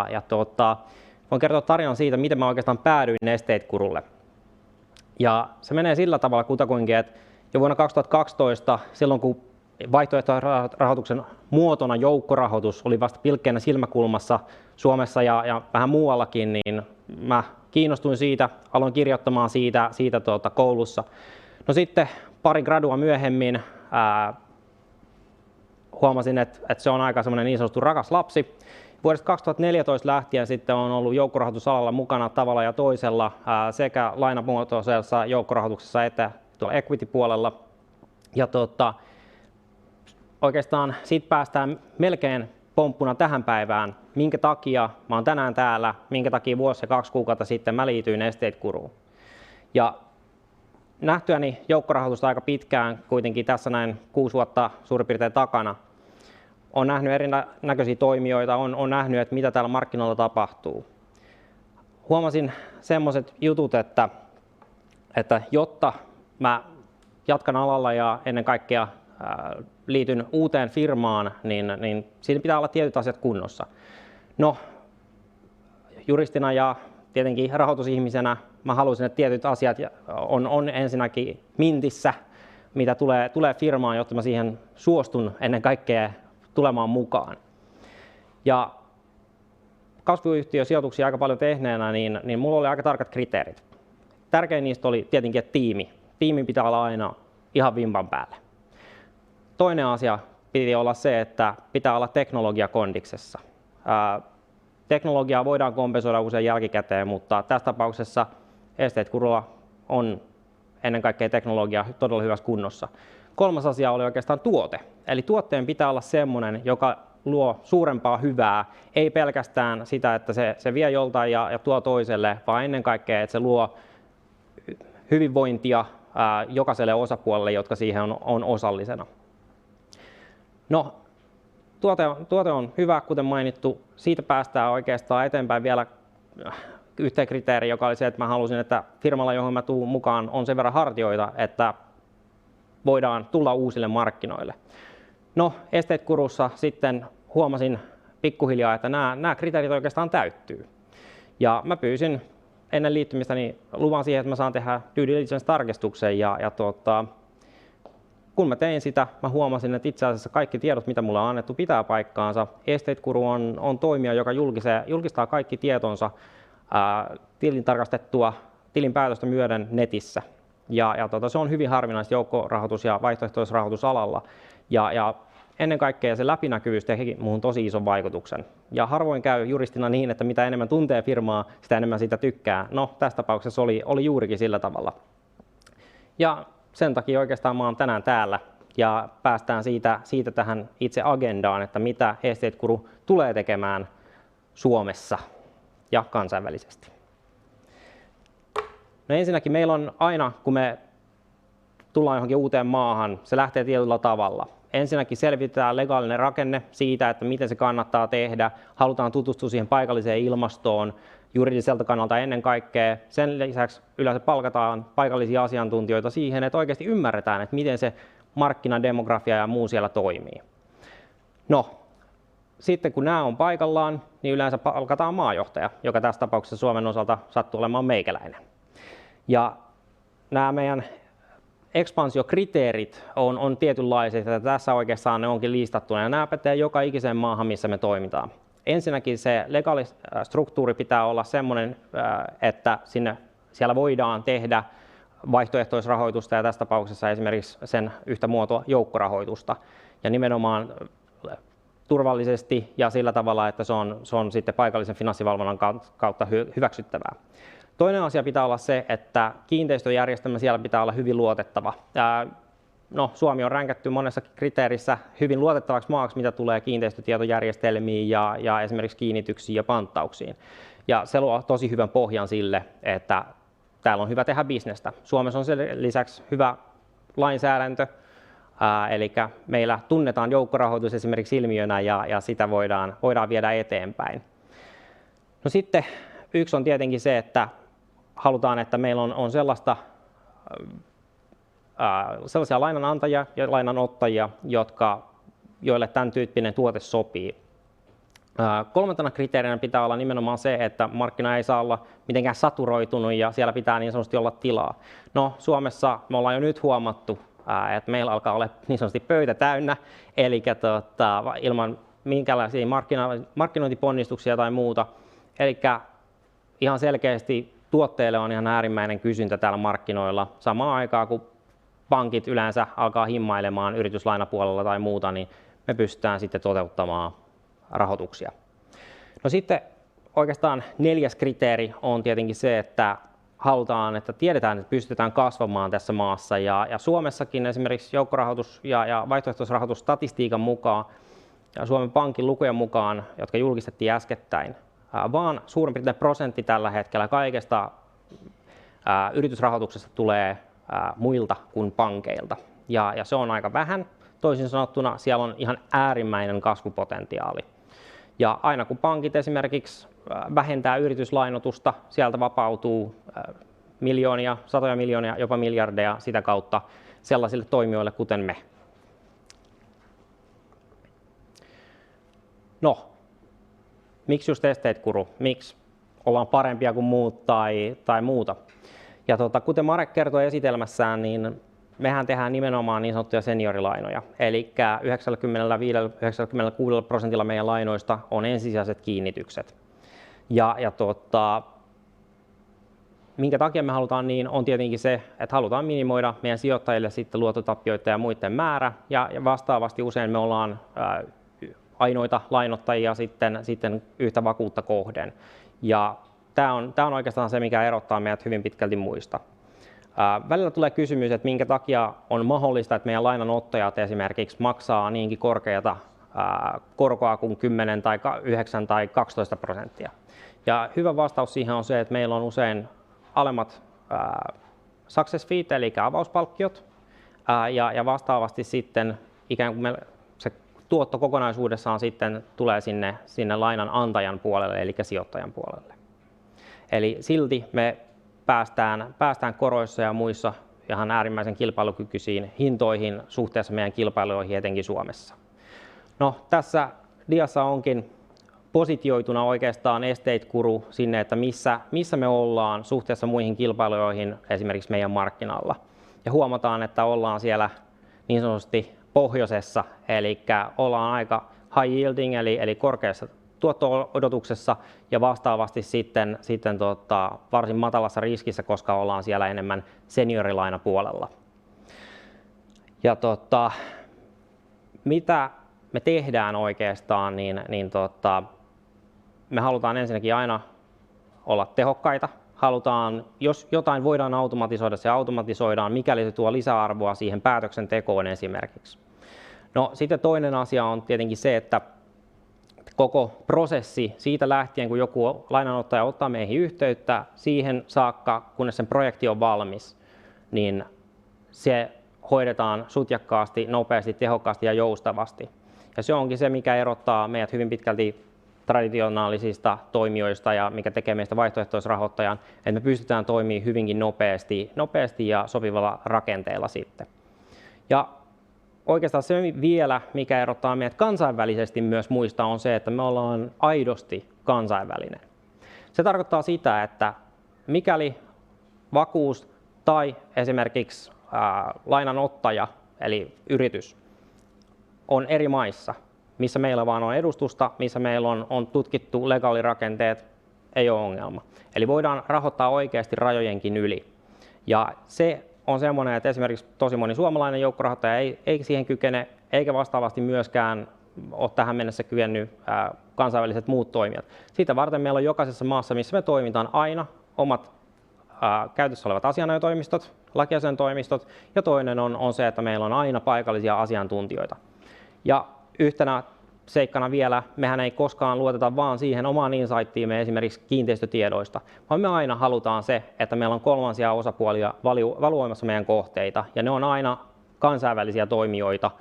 voin kertoa tarinan siitä, miten mä oikeastaan päädyin Estate Gurulle. Ja se menee sillä tavalla kutakuinkin, että jo vuonna 2012, silloin kun vaihtoehtorahoituksen muotona joukkorahoitus oli vasta pilkkeenä silmäkulmassa Suomessa ja vähän muuallakin, niin mä kiinnostuin siitä, aloin kirjoittamaan siitä koulussa. No sitten pari gradua myöhemmin huomasin, että se on aika semmoinen niin sanottu rakas lapsi. Vuodesta 2014 lähtien sitten on ollut joukkorahoitusalalla mukana tavalla ja toisella sekä lainamuotoisessa joukkorahoituksessa että tuolla equity-puolella. Ja oikeastaan siitä päästään melkein pomppuna tähän päivään, minkä takia mä oon tänään täällä, minkä takia vuosi ja 2 kuukautta sitten mä liityin Estate Guruun. Ja nähtyäni joukkorahoitusta aika pitkään, kuitenkin tässä näin 6 vuotta suurin piirtein takana, on nähnyt erinäköisiä toimijoita, on nähnyt, että mitä täällä markkinoilla tapahtuu. Huomasin semmoiset jutut, että jotta mä jatkan alalla ja ennen kaikkea liityn uuteen firmaan, niin siinä pitää olla tietyt asiat kunnossa. No, juristina ja tietenkin rahoitusihmisenä mä haluaisin, että tietyt asiat on ensinnäkin mintissä, mitä tulee firmaan, jotta mä siihen suostun ennen kaikkea tulemaan mukaan. Ja kasvuyhtiösijoituksia aika paljon tehneenä, niin mulla oli aika tarkat kriteerit. Tärkein niistä oli tietenkin, että tiimi. Tiimin pitää olla aina ihan vimpan päälle. Toinen asia piti olla se, että pitää olla teknologia kondiksessa. Teknologiaa voidaan kompensoida usein jälkikäteen, mutta tässä tapauksessa Estate Gurulla on ennen kaikkea teknologia todella hyvässä kunnossa. Kolmas asia oli oikeastaan tuote. Eli tuotteen pitää olla semmoinen, joka luo suurempaa hyvää, ei pelkästään sitä, että se vie joltain ja tuo toiselle, vaan ennen kaikkea, että se luo hyvinvointia jokaiselle osapuolelle, jotka siihen on osallisena. No, tuote on hyvä, kuten mainittu. Siitä päästään oikeastaan eteenpäin vielä yhteen kriteeriin, joka oli se, että mä halusin, että firmalla, johon mä tuun mukaan, on sen verran hartioita, että voidaan tulla uusille markkinoille. No, Estate Gurussa sitten huomasin pikkuhiljaa, että nämä kriteerit oikeastaan täyttyy. Ja mä pyysin ennen liittymistäni luvan siihen, että mä saan tehdä due diligence-tarkistuksen. Kun mä tein sitä, mä huomasin, että itse asiassa kaikki tiedot, mitä mulle on annettu, pitää paikkaansa. Estate Guru on toimija, joka julkistaa kaikki tietonsa tilintarkastettua tilinpäätöstä myöden netissä. Se on hyvin harvinaista joukkorahoitus- ja vaihtoehtoisrahoitusalalla. Ja ennen kaikkea se läpinäkyvyys teki muuhun tosi ison vaikutuksen. Ja harvoin käy juristina niin, että mitä enemmän tuntee firmaa, sitä enemmän siitä tykkää. No, tässä tapauksessa oli juurikin sillä tavalla. Ja sen takia oikeastaan mä oon tänään täällä ja päästään siitä tähän itse agendaan, että mitä Estate Guru tulee tekemään Suomessa ja kansainvälisesti. No ensinnäkin meillä on aina, kun me tullaan johonkin uuteen maahan, se lähtee tietyllä tavalla. Ensinnäkin selvitetään legaalinen rakenne siitä, että miten se kannattaa tehdä. Halutaan tutustua siihen paikalliseen ilmastoon juridiselta kannalta ennen kaikkea. Sen lisäksi yleensä palkataan paikallisia asiantuntijoita siihen, että oikeasti ymmärretään, että miten se markkinademografia ja muu siellä toimii. No, sitten kun nämä on paikallaan, niin yleensä palkataan maajohtaja, joka tässä tapauksessa Suomen osalta sattuu olemaan meikäläinen. Ja nämä meidän ekspansiokriteerit on tietynlaiset, että tässä oikeastaan ne onkin listattuna, ja nämä pätee joka ikiseen maahan, missä me toimitaan. Ensinnäkin se legaali struktuuri pitää olla sellainen, että siellä voidaan tehdä vaihtoehtoisrahoitusta ja tässä tapauksessa esimerkiksi sen yhtä muotoa joukkorahoitusta ja nimenomaan turvallisesti ja sillä tavalla, että se on sitten paikallisen finanssivalvonnan kautta hyväksyttävää. Toinen asia pitää olla se, että kiinteistöjärjestelmä siellä pitää olla hyvin luotettava. No, Suomi on ränkätty monessa kriteerissä hyvin luotettavaksi maaksi, mitä tulee kiinteistötietojärjestelmiin ja esimerkiksi kiinnityksiin ja panttauksiin. Ja se luo tosi hyvän pohjan sille, että täällä on hyvä tehdä bisnestä. Suomessa on sen lisäksi hyvä lainsäädäntö, eli meillä tunnetaan joukkorahoitus esimerkiksi ilmiönä ja sitä voidaan viedä eteenpäin. No sitten yksi on tietenkin se, että halutaan, että meillä on sellaisia lainanantajia ja lainanottajia, joille tämän tyyppinen tuote sopii. Kolmantena kriteerinä pitää olla nimenomaan se, että markkina ei saa olla mitenkään saturoitunut ja siellä pitää niin sanotusti olla tilaa. No, Suomessa me ollaan jo nyt huomattu, että meillä alkaa olla niin sanotusti pöytä täynnä, eli ilman minkälaisia markkinointiponnistuksia tai muuta. Eli ihan selkeästi tuotteille on ihan äärimmäinen kysyntä täällä markkinoilla. Samaan aikaan kun pankit yleensä alkaa himmailemaan yrityslainapuolella tai muuta, niin me pystytään sitten toteuttamaan rahoituksia. No sitten oikeastaan neljäs kriteeri on tietenkin se, että halutaan, että tiedetään, että pystytään kasvamaan tässä maassa. Ja Suomessakin esimerkiksi joukkorahoitus ja vaihtoehtoisrahoitusstatistiikan mukaan ja Suomen Pankin lukujen mukaan, jotka julkistettiin äskettäin, vaan suurin piirtein prosentti tällä hetkellä kaikesta yritysrahoituksesta tulee muilta kuin pankeilta. Ja se on aika vähän. Toisin sanottuna siellä on ihan äärimmäinen kasvupotentiaali. Ja aina kun pankit esimerkiksi vähentää yrityslainotusta, sieltä vapautuu miljoonia, satoja miljoonia, jopa miljardeja sitä kautta sellaisille toimijoille kuten me. No, miksi just Estate Guru? Miksi ollaan parempia kuin muut tai muuta? Ja kuten Marek kertoi esitelmässään, niin mehän tehdään nimenomaan niin sanottuja seniorilainoja. Eli 95-96% meidän lainoista on ensisijaiset kiinnitykset. minkä takia me halutaan niin, on tietenkin se, että halutaan minimoida meidän sijoittajille sitten luottotappioiden ja muiden määrä, ja vastaavasti usein me ollaan ainoita lainottajia sitten yhtä vakuutta kohden. Ja tämä on oikeastaan se, mikä erottaa meidät hyvin pitkälti muista. Välillä tulee kysymys, että minkä takia on mahdollista, että meidän lainanottajat esimerkiksi maksaa niinkin korkeata korkoa kuin 10 tai 9 tai 12%. Ja hyvä vastaus siihen on se, että meillä on usein alemmat success feet, eli avauspalkkiot, ja vastaavasti sitten ikään kuin se tuotto kokonaisuudessaan sitten tulee sinne lainan antajan puolelle, eli sijoittajan puolelle. Eli silti me päästään koroissa ja muissa ihan äärimmäisen kilpailukykyisiin hintoihin suhteessa meidän kilpailijoihin, etenkin Suomessa. No, tässä diassa onkin positioituna oikeastaan Estate Guru sinne, että missä me ollaan suhteessa muihin kilpailijoihin esimerkiksi meidän markkinalla. Ja huomataan, että ollaan siellä niin sanotusti pohjoisessa, eli ollaan aika high yielding, eli korkeassa tuotto-odotuksessa ja vastaavasti sitten varsin matalassa riskissä, koska ollaan siellä enemmän seniorilainapuolella. Ja mitä me tehdään oikeastaan, niin me halutaan ensinnäkin aina olla tehokkaita. Halutaan, jos jotain voidaan automatisoida, se automatisoidaan, mikäli se tuo lisäarvoa siihen päätöksentekoon esimerkiksi. No sitten toinen asia on tietenkin se, että koko prosessi siitä lähtien, kun joku lainanottaja ottaa meihin yhteyttä, siihen saakka, kunnes sen projekti on valmis, niin se hoidetaan sutjakkaasti, nopeasti, tehokkaasti ja joustavasti. Ja se onkin se, mikä erottaa meidät hyvin pitkälti traditionaalisista toimijoista ja mikä tekee meistä vaihtoehtoisrahoittajan, että me pystytään toimimaan hyvinkin nopeasti ja sopivalla rakenteella sitten. Ja oikeastaan se vielä, mikä erottaa meidät kansainvälisesti myös muista, on se, että me ollaan aidosti kansainvälinen. Se tarkoittaa sitä, että mikäli vakuus tai esimerkiksi lainanottaja, eli yritys, on eri maissa, missä meillä vaan on edustusta, missä meillä on tutkittu legaalirakenteet, ei ole ongelma. Eli voidaan rahoittaa oikeasti rajojenkin yli. Ja se on semmoinen, että esimerkiksi tosi moni suomalainen joukkorahoittaja ei siihen kykene, eikä vastaavasti myöskään ole tähän mennessä kyennyt kansainväliset muut toimijat. Siitä varten meillä on jokaisessa maassa, missä me toimitaan, aina omat käytössä olevat asianajotoimistot, lakiasiaintoimistot, ja toinen on se, että meillä on aina paikallisia asiantuntijoita. Ja yhtenä seikkana vielä, mehän ei koskaan luoteta vaan siihen omaan insightiimme esimerkiksi kiinteistötiedoista, vaan me aina halutaan se, että meillä on kolmansia osapuolia valuoimassa meidän kohteita, ja ne on aina kansainvälisiä toimijoita.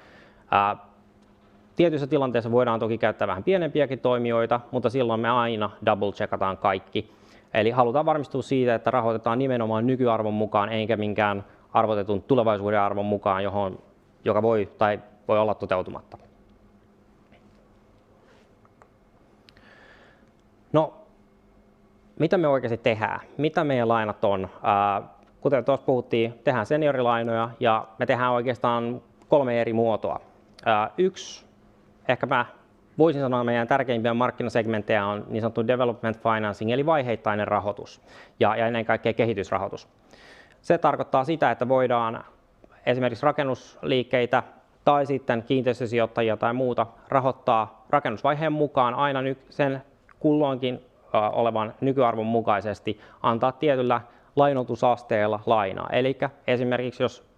Tietyissä tilanteissa voidaan toki käyttää vähän pienempiäkin toimijoita, mutta silloin me aina double-checkataan kaikki. Eli halutaan varmistua siitä, että rahoitetaan nimenomaan nykyarvon mukaan, eikä minkään arvotetun tulevaisuuden arvon mukaan, joka voi olla toteutumatta. No, mitä me oikeasti tehdään? Mitä meidän lainat on? Kuten tuossa puhuttiin, tehdään seniorilainoja ja me tehdään oikeastaan 3 eri muotoa. Yksi, ehkä mä voisin sanoa, meidän tärkeimpiä markkinasegmenttejä on niin sanottu development financing, eli vaiheittainen rahoitus ja ennen kaikkea kehitysrahoitus. Se tarkoittaa sitä, että voidaan esimerkiksi rakennusliikkeitä tai sitten kiinteistösijoittajia tai muuta rahoittaa rakennusvaiheen mukaan aina sen kulloinkin olevan nykyarvon mukaisesti, antaa tietyllä lainoitusasteella lainaa. Eli esimerkiksi jos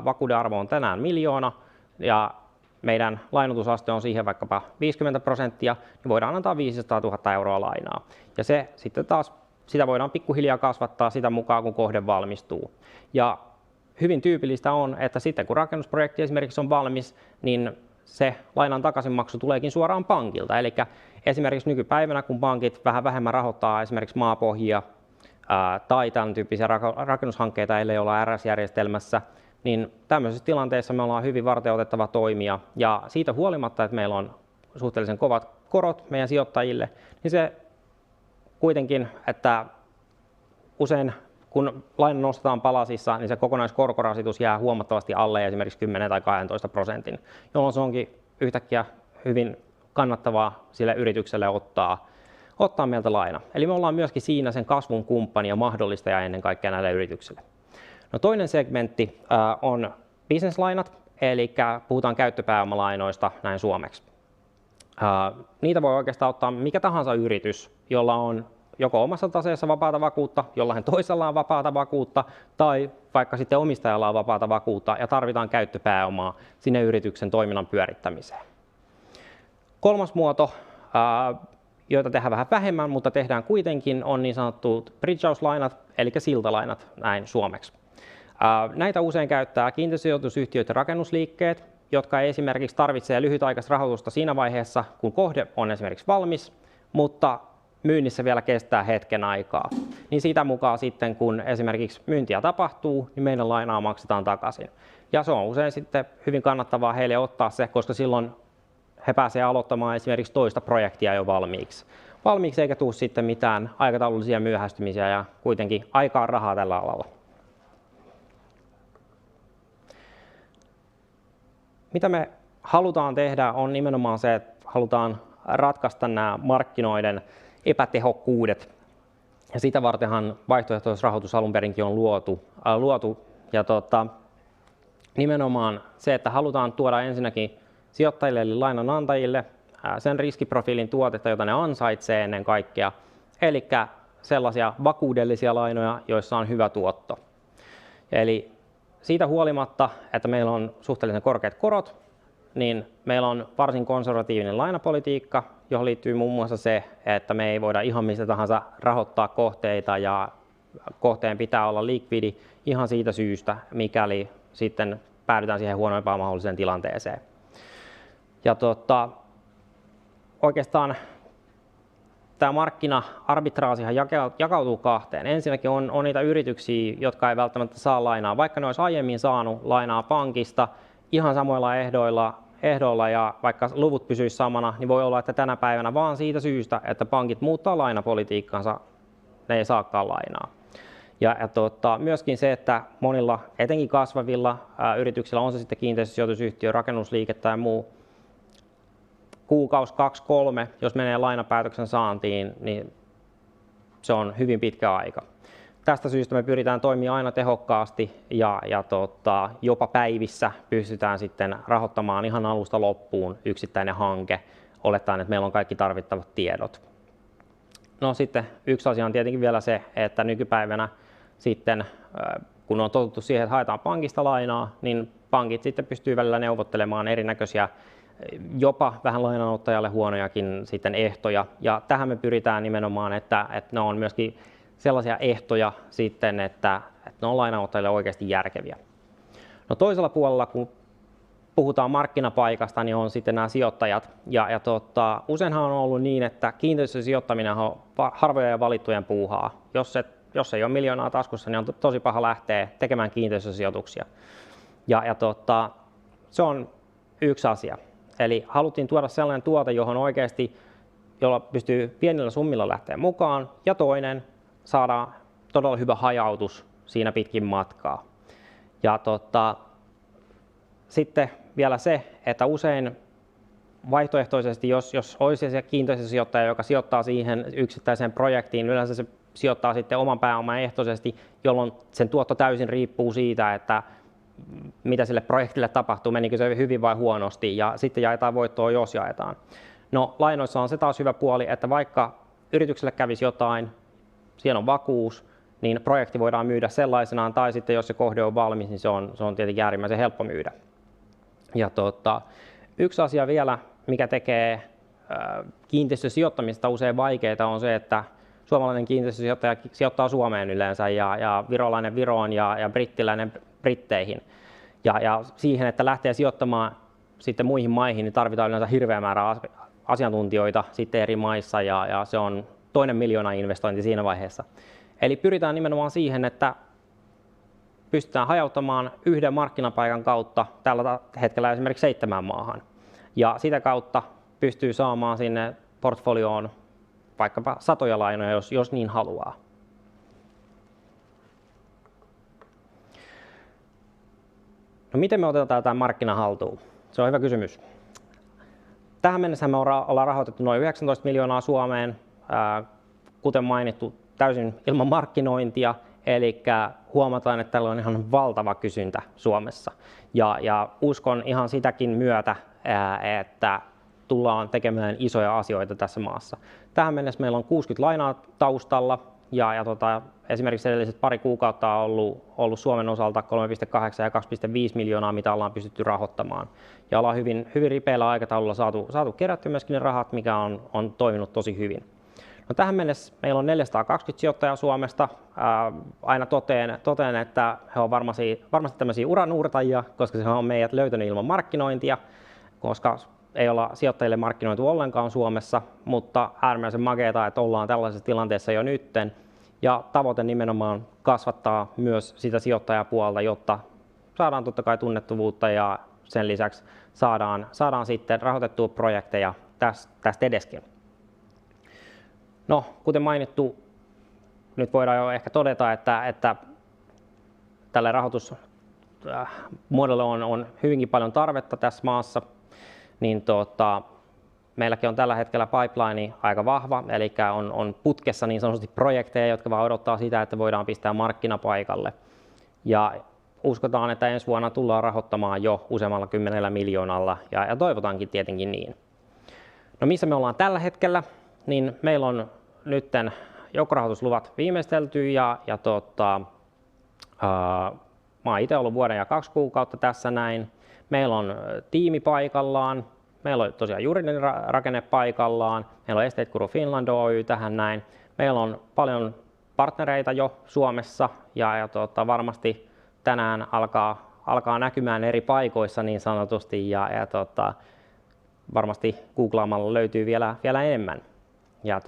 vakuuden arvo on tänään 1 000 000 ja meidän lainoitusaste on siihen vaikkapa 50%, niin voidaan antaa 500 000 euroa lainaa. Ja se sitten taas, sitä voidaan pikkuhiljaa kasvattaa sitä mukaan, kun kohde valmistuu. Ja hyvin tyypillistä on, että sitten kun rakennusprojekti esimerkiksi on valmis, niin se lainan takaisinmaksu tuleekin suoraan pankilta. Eli esimerkiksi nykypäivänä, kun pankit vähän vähemmän rahoittaa esimerkiksi maapohjia tai tämän tyyppisiä rakennushankkeita, ellei olla RS-järjestelmässä, niin tämmöisessä tilanteessa me ollaan hyvin varteenotettava toimija. Ja siitä huolimatta, että meillä on suhteellisen kovat korot meidän sijoittajille, niin se kuitenkin, että usein kun laina nostetaan palasissa, niin se kokonaiskorkorasitus jää huomattavasti alle esimerkiksi 10 tai 12%, jolloin se onkin yhtäkkiä hyvin kannattavaa sille yritykselle ottaa meiltä laina. Eli me ollaan myöskin siinä sen kasvun kumppani ja mahdollistaja ennen kaikkea näille yrityksille. No toinen segmentti on businesslainat, eli puhutaan käyttöpääomalainoista näin suomeksi. Niitä voi oikeastaan ottaa mikä tahansa yritys, jolla on joko omassa taseessa vapaata vakuutta, jollain toisella on vapaata vakuutta, tai vaikka sitten omistajalla on vapaata vakuutta ja tarvitaan käyttöpääomaa sinne yrityksen toiminnan pyörittämiseen. Kolmas muoto, joita tehdään vähän vähemmän, mutta tehdään kuitenkin, on niin sanotut bridge-out-lainat, eli siltalainat näin suomeksi. Näitä usein käyttää kiinteistösijoitusyhtiöt ja rakennusliikkeet, jotka esimerkiksi tarvitsee lyhytaikaista rahoitusta siinä vaiheessa, kun kohde on esimerkiksi valmis, mutta myynnissä vielä kestää hetken aikaa. Niin sitä mukaan sitten, kun esimerkiksi myyntiä tapahtuu, niin meidän lainaa maksetaan takaisin. Ja se on usein sitten hyvin kannattavaa heille ottaa se, koska silloin he pääsevät aloittamaan esimerkiksi toista projektia jo valmiiksi. Eikä tule sitten mitään aikataulullisia myöhästymisiä ja kuitenkin aikaa rahaa tällä alalla. Mitä me halutaan tehdä on nimenomaan se, että halutaan ratkaista nämä markkinoiden epätehokkuudet. Ja sitä vartenhan vaihtoehtoisrahoitus alun perinkin on luotu. Ja nimenomaan se, että halutaan tuoda ensinnäkin sijoittajille eli lainanantajille sen riskiprofiilin tuotetta, jota ne ansaitsee ennen kaikkea. Eli sellaisia vakuudellisia lainoja, joissa on hyvä tuotto. Eli siitä huolimatta, että meillä on suhteellisen korkeat korot, niin meillä on varsin konservatiivinen lainapolitiikka, johon liittyy muun muassa se, että me ei voida ihan mistä tahansa rahoittaa kohteita ja kohteen pitää olla likvidi ihan siitä syystä, mikäli sitten päädytään siihen huonoimpaan mahdolliseen tilanteeseen. Ja oikeastaan tämä markkina-arbitraasihan jakautuu kahteen. Ensinnäkin on niitä yrityksiä, jotka ei välttämättä saa lainaa, vaikka ne olisi aiemmin saanut lainaa pankista ihan samoilla ehdoilla ja vaikka luvut pysyisivät samana, niin voi olla, että tänä päivänä vaan siitä syystä, että pankit muuttaa lainapolitiikkansa, ne ei saakaan lainaa. Ja myöskin se, että monilla, etenkin kasvavilla yrityksillä, on se sitten kiinteistösijoitusyhtiö, rakennusliike tai muu, kuukausi, 2-3, jos menee lainapäätöksen saantiin, niin se on hyvin pitkä aika. Tästä syystä me pyritään toimimaan aina tehokkaasti ja jopa päivissä pystytään sitten rahoittamaan ihan alusta loppuun yksittäinen hanke, olettaen, että meillä on kaikki tarvittavat tiedot. No sitten yksi asia on tietenkin vielä se, että nykypäivänä sitten, kun on totuttu siihen, että haetaan pankista lainaa, niin pankit sitten pystyy välillä neuvottelemaan erinäköisiä jopa vähän lainanottajalle huonojakin sitten ehtoja. Ja tähän me pyritään nimenomaan, että ne on myöskin sellaisia ehtoja sitten, että ne on lainanottajille oikeasti järkeviä. No toisella puolella, kun puhutaan markkinapaikasta, niin on sitten nämä sijoittajat. Useinhan on ollut niin, että kiinteistösijoittaminen on harvoja ja valittujen puuhaa. Jos ei ole miljoonaa taskussa, niin on tosi paha lähteä tekemään kiinteistösijoituksia. Se on yksi asia. Eli haluttiin tuoda sellainen tuote, johon oikeasti, jolla pystyy pienillä summilla lähteä mukaan, ja toinen, saadaan todella hyvä hajautus siinä pitkin matkaa. Ja sitten vielä se, että usein vaihtoehtoisesti, jos olisi se kiinteistösijoittaja, joka sijoittaa siihen yksittäiseen projektiin, yleensä se sijoittaa sitten oman pääoman ehtoisesti, jolloin sen tuotto täysin riippuu siitä, että mitä sille projektille tapahtuu, menikö se hyvin vai huonosti, ja sitten jaetaan voittoa, jos jaetaan. No lainoissa on se taas hyvä puoli, että vaikka yritykselle kävisi jotain, siellä on vakuus, niin projekti voidaan myydä sellaisenaan, tai sitten jos se kohde on valmis, niin se on tietenkin äärimmäisen helppo myydä. Ja yksi asia vielä, mikä tekee kiinteistösijoittamista usein vaikeaa, on se, että suomalainen kiinteistösijoittaja sijoittaa Suomeen yleensä, ja virolainen Viroon ja brittiläinen Britteihin. Ja siihen, että lähtee sijoittamaan sitten muihin maihin, niin tarvitaan yleensä hirveä määrä asiantuntijoita sitten eri maissa, ja se on toinen miljoona investointi siinä vaiheessa. Eli pyritään nimenomaan siihen, että pystytään hajauttamaan yhden markkinapaikan kautta tällä hetkellä esimerkiksi 7 maahan. Ja sitä kautta pystyy saamaan sinne portfolioon vaikkapa satoja lainoja, jos niin haluaa. No miten me otetaan tämä markkina haltuun? Se on hyvä kysymys. Tähän mennessä me ollaan rahoitettu noin 19 miljoonaa Suomeen kuten mainittu, täysin ilman markkinointia, eli huomataan, että tällä on ihan valtava kysyntä Suomessa. Ja uskon ihan sitäkin myötä, että tullaan tekemään isoja asioita tässä maassa. Tähän mennessä meillä on 60 lainaa taustalla, ja esimerkiksi edelliset pari kuukautta on ollut Suomen osalta 3,8 ja 2,5 miljoonaa, mitä ollaan pystytty rahoittamaan. Ja ollaan hyvin ripeällä aikataululla saatu kerätty myöskin ne rahat, mikä on toiminut tosi hyvin. No, tähän mennessä meillä on 420 sijoittajaa Suomesta. Aina toteen, että he ovat varmasti tämmöisiä uranuurtajia, koska se on meidät löytänyt ilman markkinointia, koska ei olla sijoittajille markkinoitu ollenkaan Suomessa, mutta äärimmäisen makeata, että ollaan tällaisessa tilanteessa jo nytten. Ja tavoite nimenomaan kasvattaa myös sitä sijoittajapuolta, jotta saadaan totta kai tunnettavuutta ja sen lisäksi saadaan sitten rahoitettua projekteja tästä edeskin. No, kuten mainittu, nyt voidaan jo ehkä todeta, että tälle rahoitusmuodolle on hyvinkin paljon tarvetta tässä maassa. Niin meilläkin on tällä hetkellä pipeline aika vahva, eli on putkessa niin sanotusti projekteja, jotka vaan odottaa sitä, että voidaan pistää markkinapaikalle. Ja uskotaan, että ensi vuonna tullaan rahoittamaan jo useammalla 10 miljoonalla, ja toivotaankin tietenkin niin. No, missä me ollaan tällä hetkellä, niin meillä on nytten joukkorahoitusluvat viimeistelty, ja mä oon itse ollut vuoden ja 2 kuukautta tässä näin. Meillä on tiimi paikallaan, meillä on tosiaan juridinen rakenne paikallaan, meillä on Estate Guru Finland Oy tähän näin. Meillä on paljon partnereita jo Suomessa, ja varmasti tänään alkaa näkymään eri paikoissa niin sanotusti, ja varmasti googlaamalla löytyy vielä enemmän. Ja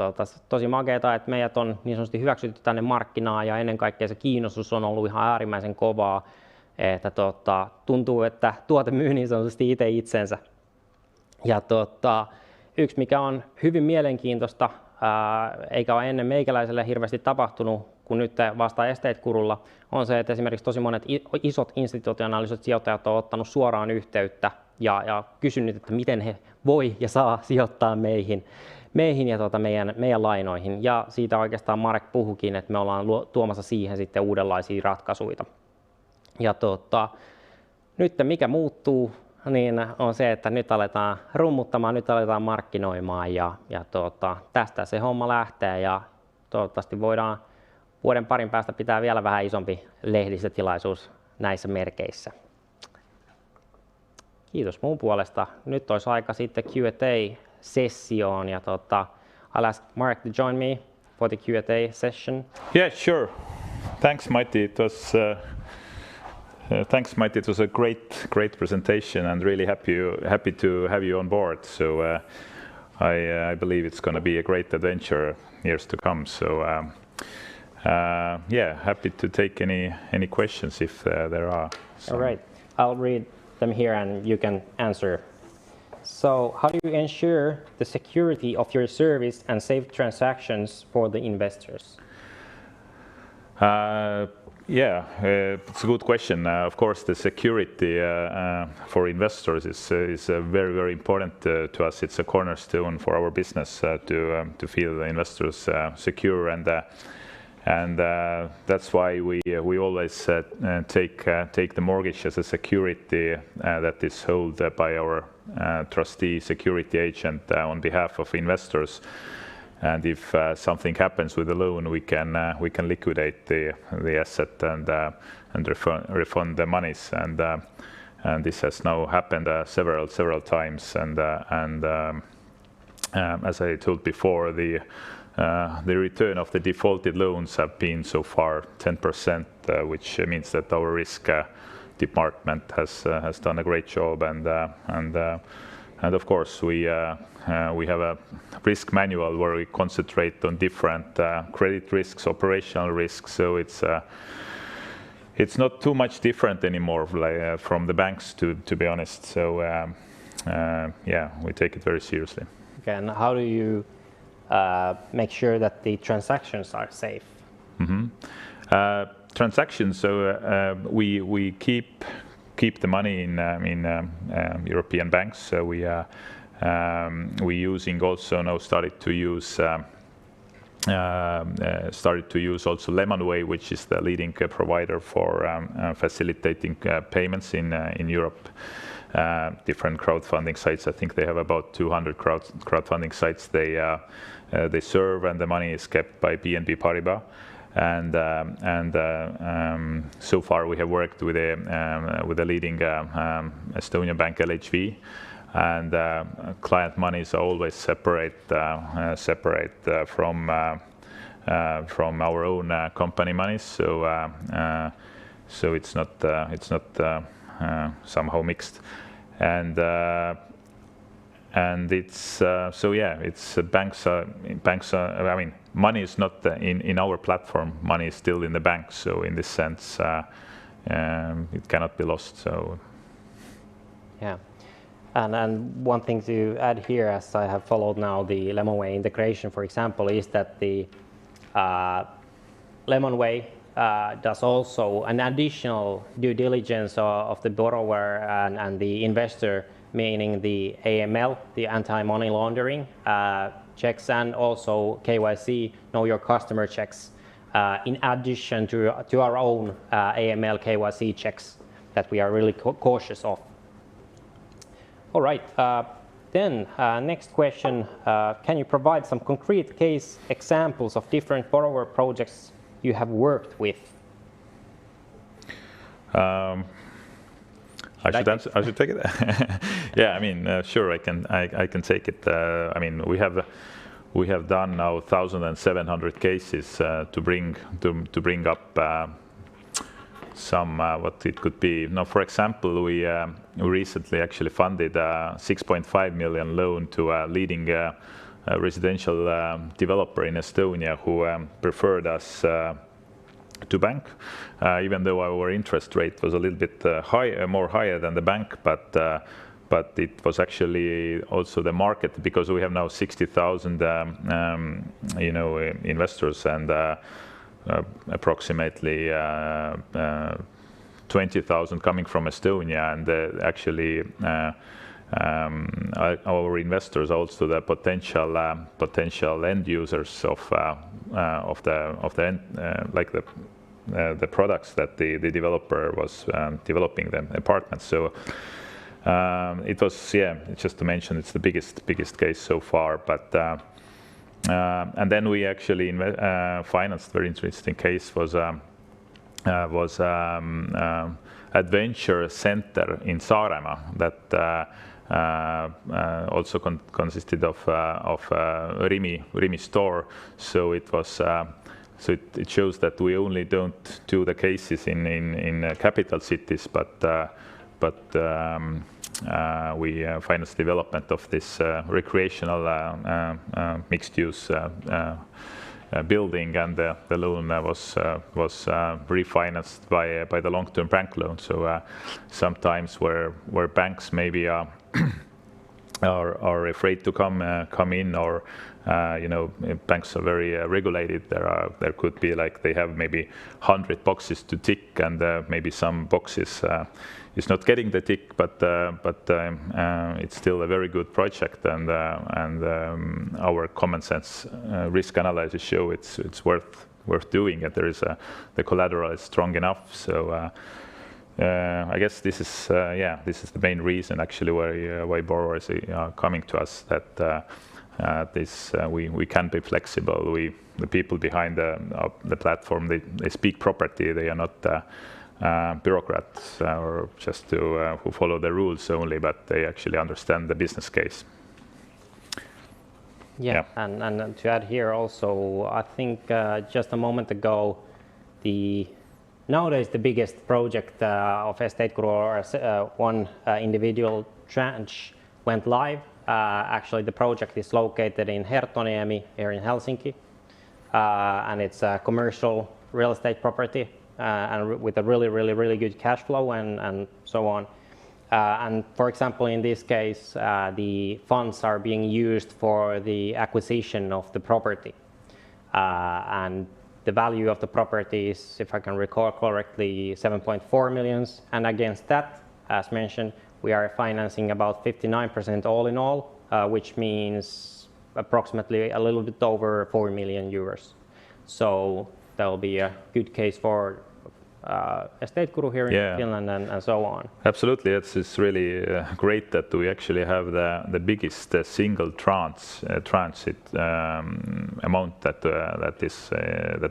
tosi makeata, että meidät on niin sanotusti hyväksytty tänne markkinaan, ja ennen kaikkea se kiinnostus on ollut ihan äärimmäisen kovaa, että tuntuu, että tuote myy niin sanotusti itse itsensä. Ja yksi, mikä on hyvin mielenkiintoista, eikä ole ennen meikäläiselle hirveästi tapahtunut, kun nyt vasta Estate Gurulla, on se, että esimerkiksi tosi monet isot institutionaaliset sijoittajat on ottanut suoraan yhteyttä ja kysynyt, että miten he voi ja saa sijoittaa meihin ja meidän lainoihin. Ja siitä oikeastaan Marek puhukin, että me ollaan tuomassa siihen sitten uudenlaisia ratkaisuja. Ja nyt mikä muuttuu, niin on se, että nyt aletaan rummuttamaan, nyt aletaan markkinoimaan, ja tästä se homma lähtee, ja toivottavasti voidaan vuoden parin päästä pitää vielä vähän isompi lehdistötilaisuus näissä merkeissä. Kiitos mun puolesta. Nyt olisi aika sitten Q&A-sessioon, ja I'll ask Marek to join me for the Q&A session. Yeah, sure. Thanks, Matti. Thanks, Matti. It was a great presentation, and really happy to have you on board. So I believe it's going to be a great adventure years to come. So yeah, happy to take any questions if there are. All right, I'll read them here and you can answer. So, how do you ensure the security of your service and safe transactions for the investors? Yeah, it's a good question. Of course, the security for investors is very, very important to us. It's a cornerstone for our business to feel the investors secure, and that's why we always take the mortgage as a security that is held by our trustee security agent on behalf of investors. And if something happens with the loan, we can liquidate the asset and refund the monies. And this has now happened several times. And as I told before, the return of the defaulted loans have been so far 10%, which means that our risk department has done a great job. And of course, we have a risk manual where we concentrate on different credit risks, operational risks. So it's not too much different anymore from the banks, to be honest. So yeah, we take it very seriously. Okay, and how do you make sure that the transactions are safe? Mm-hmm. Transactions. So we keep the money in European banks. So we using also now started to use started to use also Lemonway, which is the leading provider for facilitating payments in Europe. Different crowdfunding sites. I think they have about 200 crowdfunding sites they serve, and the money is kept by BNP Paribas. And so far we have worked with a leading Estonian bank, LHV, and client monies are always separate from our own company monies. So it's not somehow mixed, and it's so yeah, it's banks are. I mean, money is not in our platform. Money is still in the bank. So in this sense, it cannot be lost. So yeah. And one thing to add here, as I have followed now the Lemonway integration, for example, is that the Lemonway does also an additional due diligence of the borrower and the investor, meaning the AML, the anti-money laundering checks, and also KYC, know your customer checks, in addition to our own AML KYC checks that we are really cautious of. All right, then next question, can you provide some concrete case examples of different borrower projects you have worked with? I should answer. I should take it. Yeah, I mean, sure, I can take it. I mean, we have done now 1,700 cases to bring up some what it could be. Now, for example, we recently actually funded a 6.5 million loan to a leading residential developer in Estonia who preferred us to bank, even though our interest rate was a little bit more higher than the bank, but it was actually also the market, because we have now 60,000 investors and approximately 20,000 coming from Estonia, and actually our investors are also the potential end users of the products that the developer was developing, the apartments. So it was, yeah, just to mention, it's the biggest case so far, but and then we actually financed very interesting case was adventure center in Saaremaa that also consisted of Rimi store. So it was it shows that we only don't do the cases in capital cities, but we finance development of this recreational mixed-use building, and the loan was refinanced by the long-term bank loan. So sometimes where banks maybe are afraid to come in, or banks are very regulated. There could be like they have maybe 100 boxes to tick, and maybe some boxes is not getting the tick, but it's still a very good project, and our common sense risk analysis show it's worth doing, and there is the collateral is strong enough. So I guess this is the main reason actually why borrowers are coming to us, that we can be flexible. The people behind the platform, they speak property. They are not bureaucrats or just who follow the rules only, but they actually understand the business case. Yeah. And to add here also, I think just a moment ago, nowadays the biggest project of Estate Guru, or one individual tranche, went live. Actually, the project is located in Herttoniemi here in Helsinki, and it's a commercial real estate property, and with a really good cash flow and so on. And for example, in this case, the funds are being used for the acquisition of the property, and the value of the property is, if I can recall correctly, 7.4 million. And against that, as mentioned, we are financing about 59% all in all, which means approximately a little bit over 4 million euros. So that will be a good case for Estate Guru here in Finland and so on. Absolutely, it's really great that we actually have the biggest single transit amount that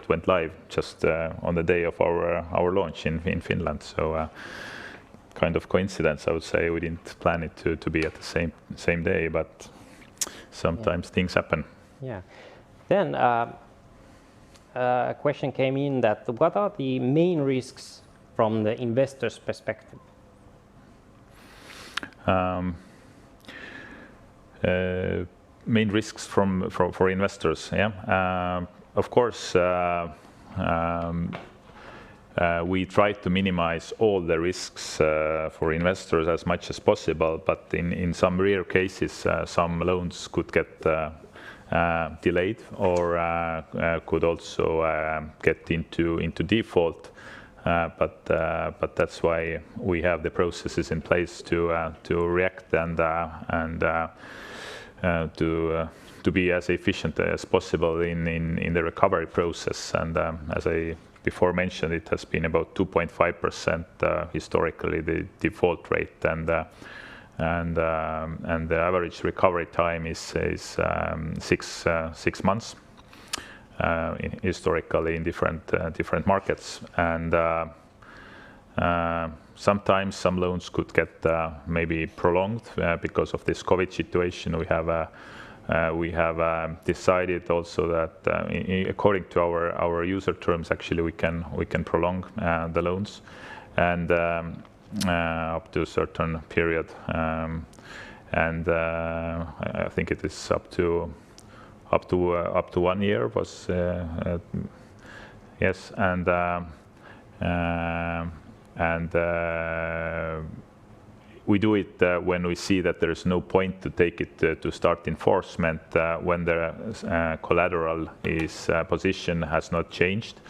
went live just on the day of our launch in Finland. So kind of coincidence, I would say. We didn't plan it to be at the same day, but sometimes things happen. Yeah. Then a question came in that what are the main risks from the investor's perspective? Main risks for investors, yeah. Of course, we try to minimize all the risks for investors as much as possible, but in some rare cases, some loans could get delayed or could also get into default. But that's why we have the processes in place to react and to be as efficient as possible in the recovery process. And as I before mentioned, it has been about 2.5% historically the default rate, and the average recovery time is 6 months historically in different markets. And sometimes some loans could get maybe prolonged because of this COVID situation. We have decided also that according to our user terms, actually we can prolong the loans and up to a certain period, and I think it is up to 1 year was yes, and we do it when we see that there is no point to take it to start enforcement when the collateral position has not changed,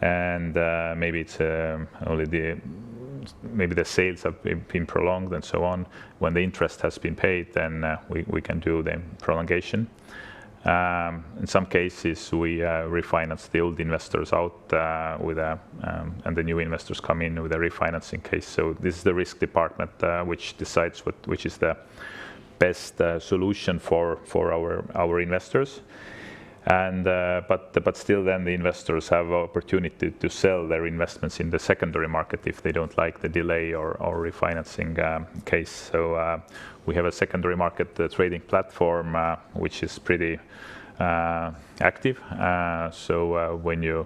and maybe it's only maybe the sales have been prolonged and so on. When the interest has been paid, then we can do the prolongation. In some cases, we refinance the old investors out and the new investors come in with a refinancing case. So this is the risk department which decides which is the best solution for our investors. And but still, then the investors have opportunity to sell their investments in the secondary market if they don't like the delay or refinancing case. So we have a secondary market trading platform which is pretty active. So when you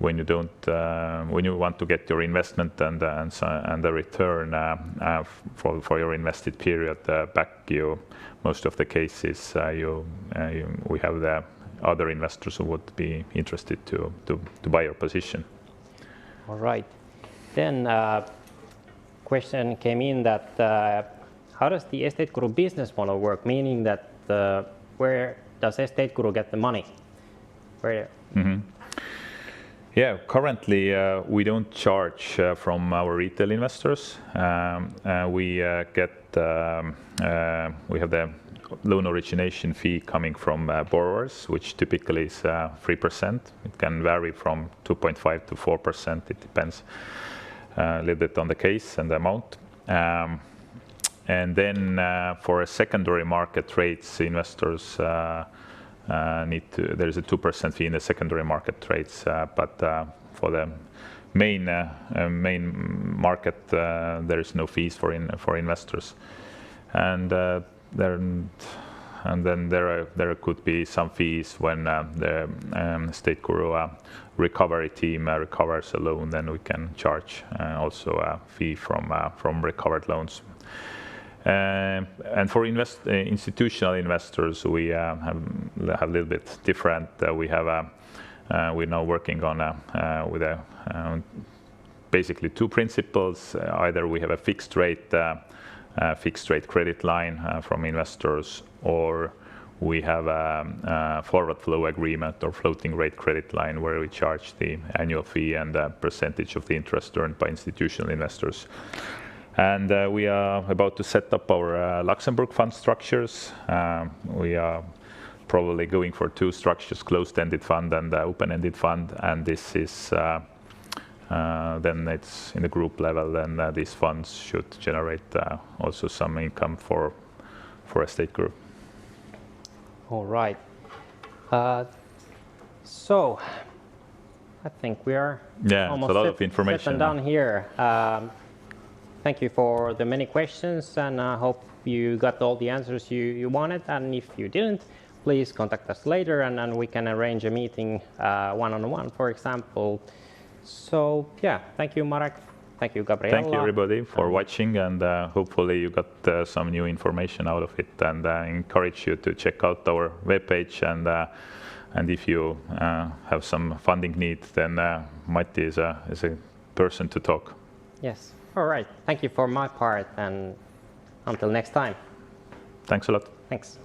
want to get your investment and the return for your invested period back, most of the cases we have the other investors who would be interested to buy your position. All right. Then question came in that how does the Estate Guru business model work? Meaning that where does Estate Guru get the money? Where? Mm-hmm. Yeah, currently we don't charge from our retail investors. We have the loan origination fee coming from borrowers, which typically is 3%. It can vary from 2.5 to 4%. It depends a little bit on the case and the amount. And then for a secondary market trades, investors there is a 2% fee in the secondary market trades, but for the main market there is no fees for investors. And then there could be some fees when the Estate Guru recovery team recovers a loan. Then we can charge also a fee from recovered loans. And for institutional investors, we have a little bit different. We're now working on with basically two principles. Either we have a fixed rate credit line from investors, or we have a forward flow agreement or floating rate credit line where we charge the annual fee and a percentage of the interest earned by institutional investors. And we are about to set up our Luxembourg fund structures. We are probably going for two structures, closed-ended fund and open-ended fund, and this is then it's in the group level, then these funds should generate also some income for Estate Guru. All right. So I think we are almost a lot set, of information set and done here. Thank you for the many questions, and I hope you got all the answers you wanted. And if you didn't, please contact us later, and we can arrange a meeting one-on-one, for example. So yeah, thank you, Marek. Thank you, Gabriella. Thank you, everybody, for watching, and hopefully you got some new information out of it. And I encourage you to check out our webpage, and if you have some funding need, then Matti is a person to talk. Yes. All right. Thank you for my part, and until next time. Thanks a lot. Thanks.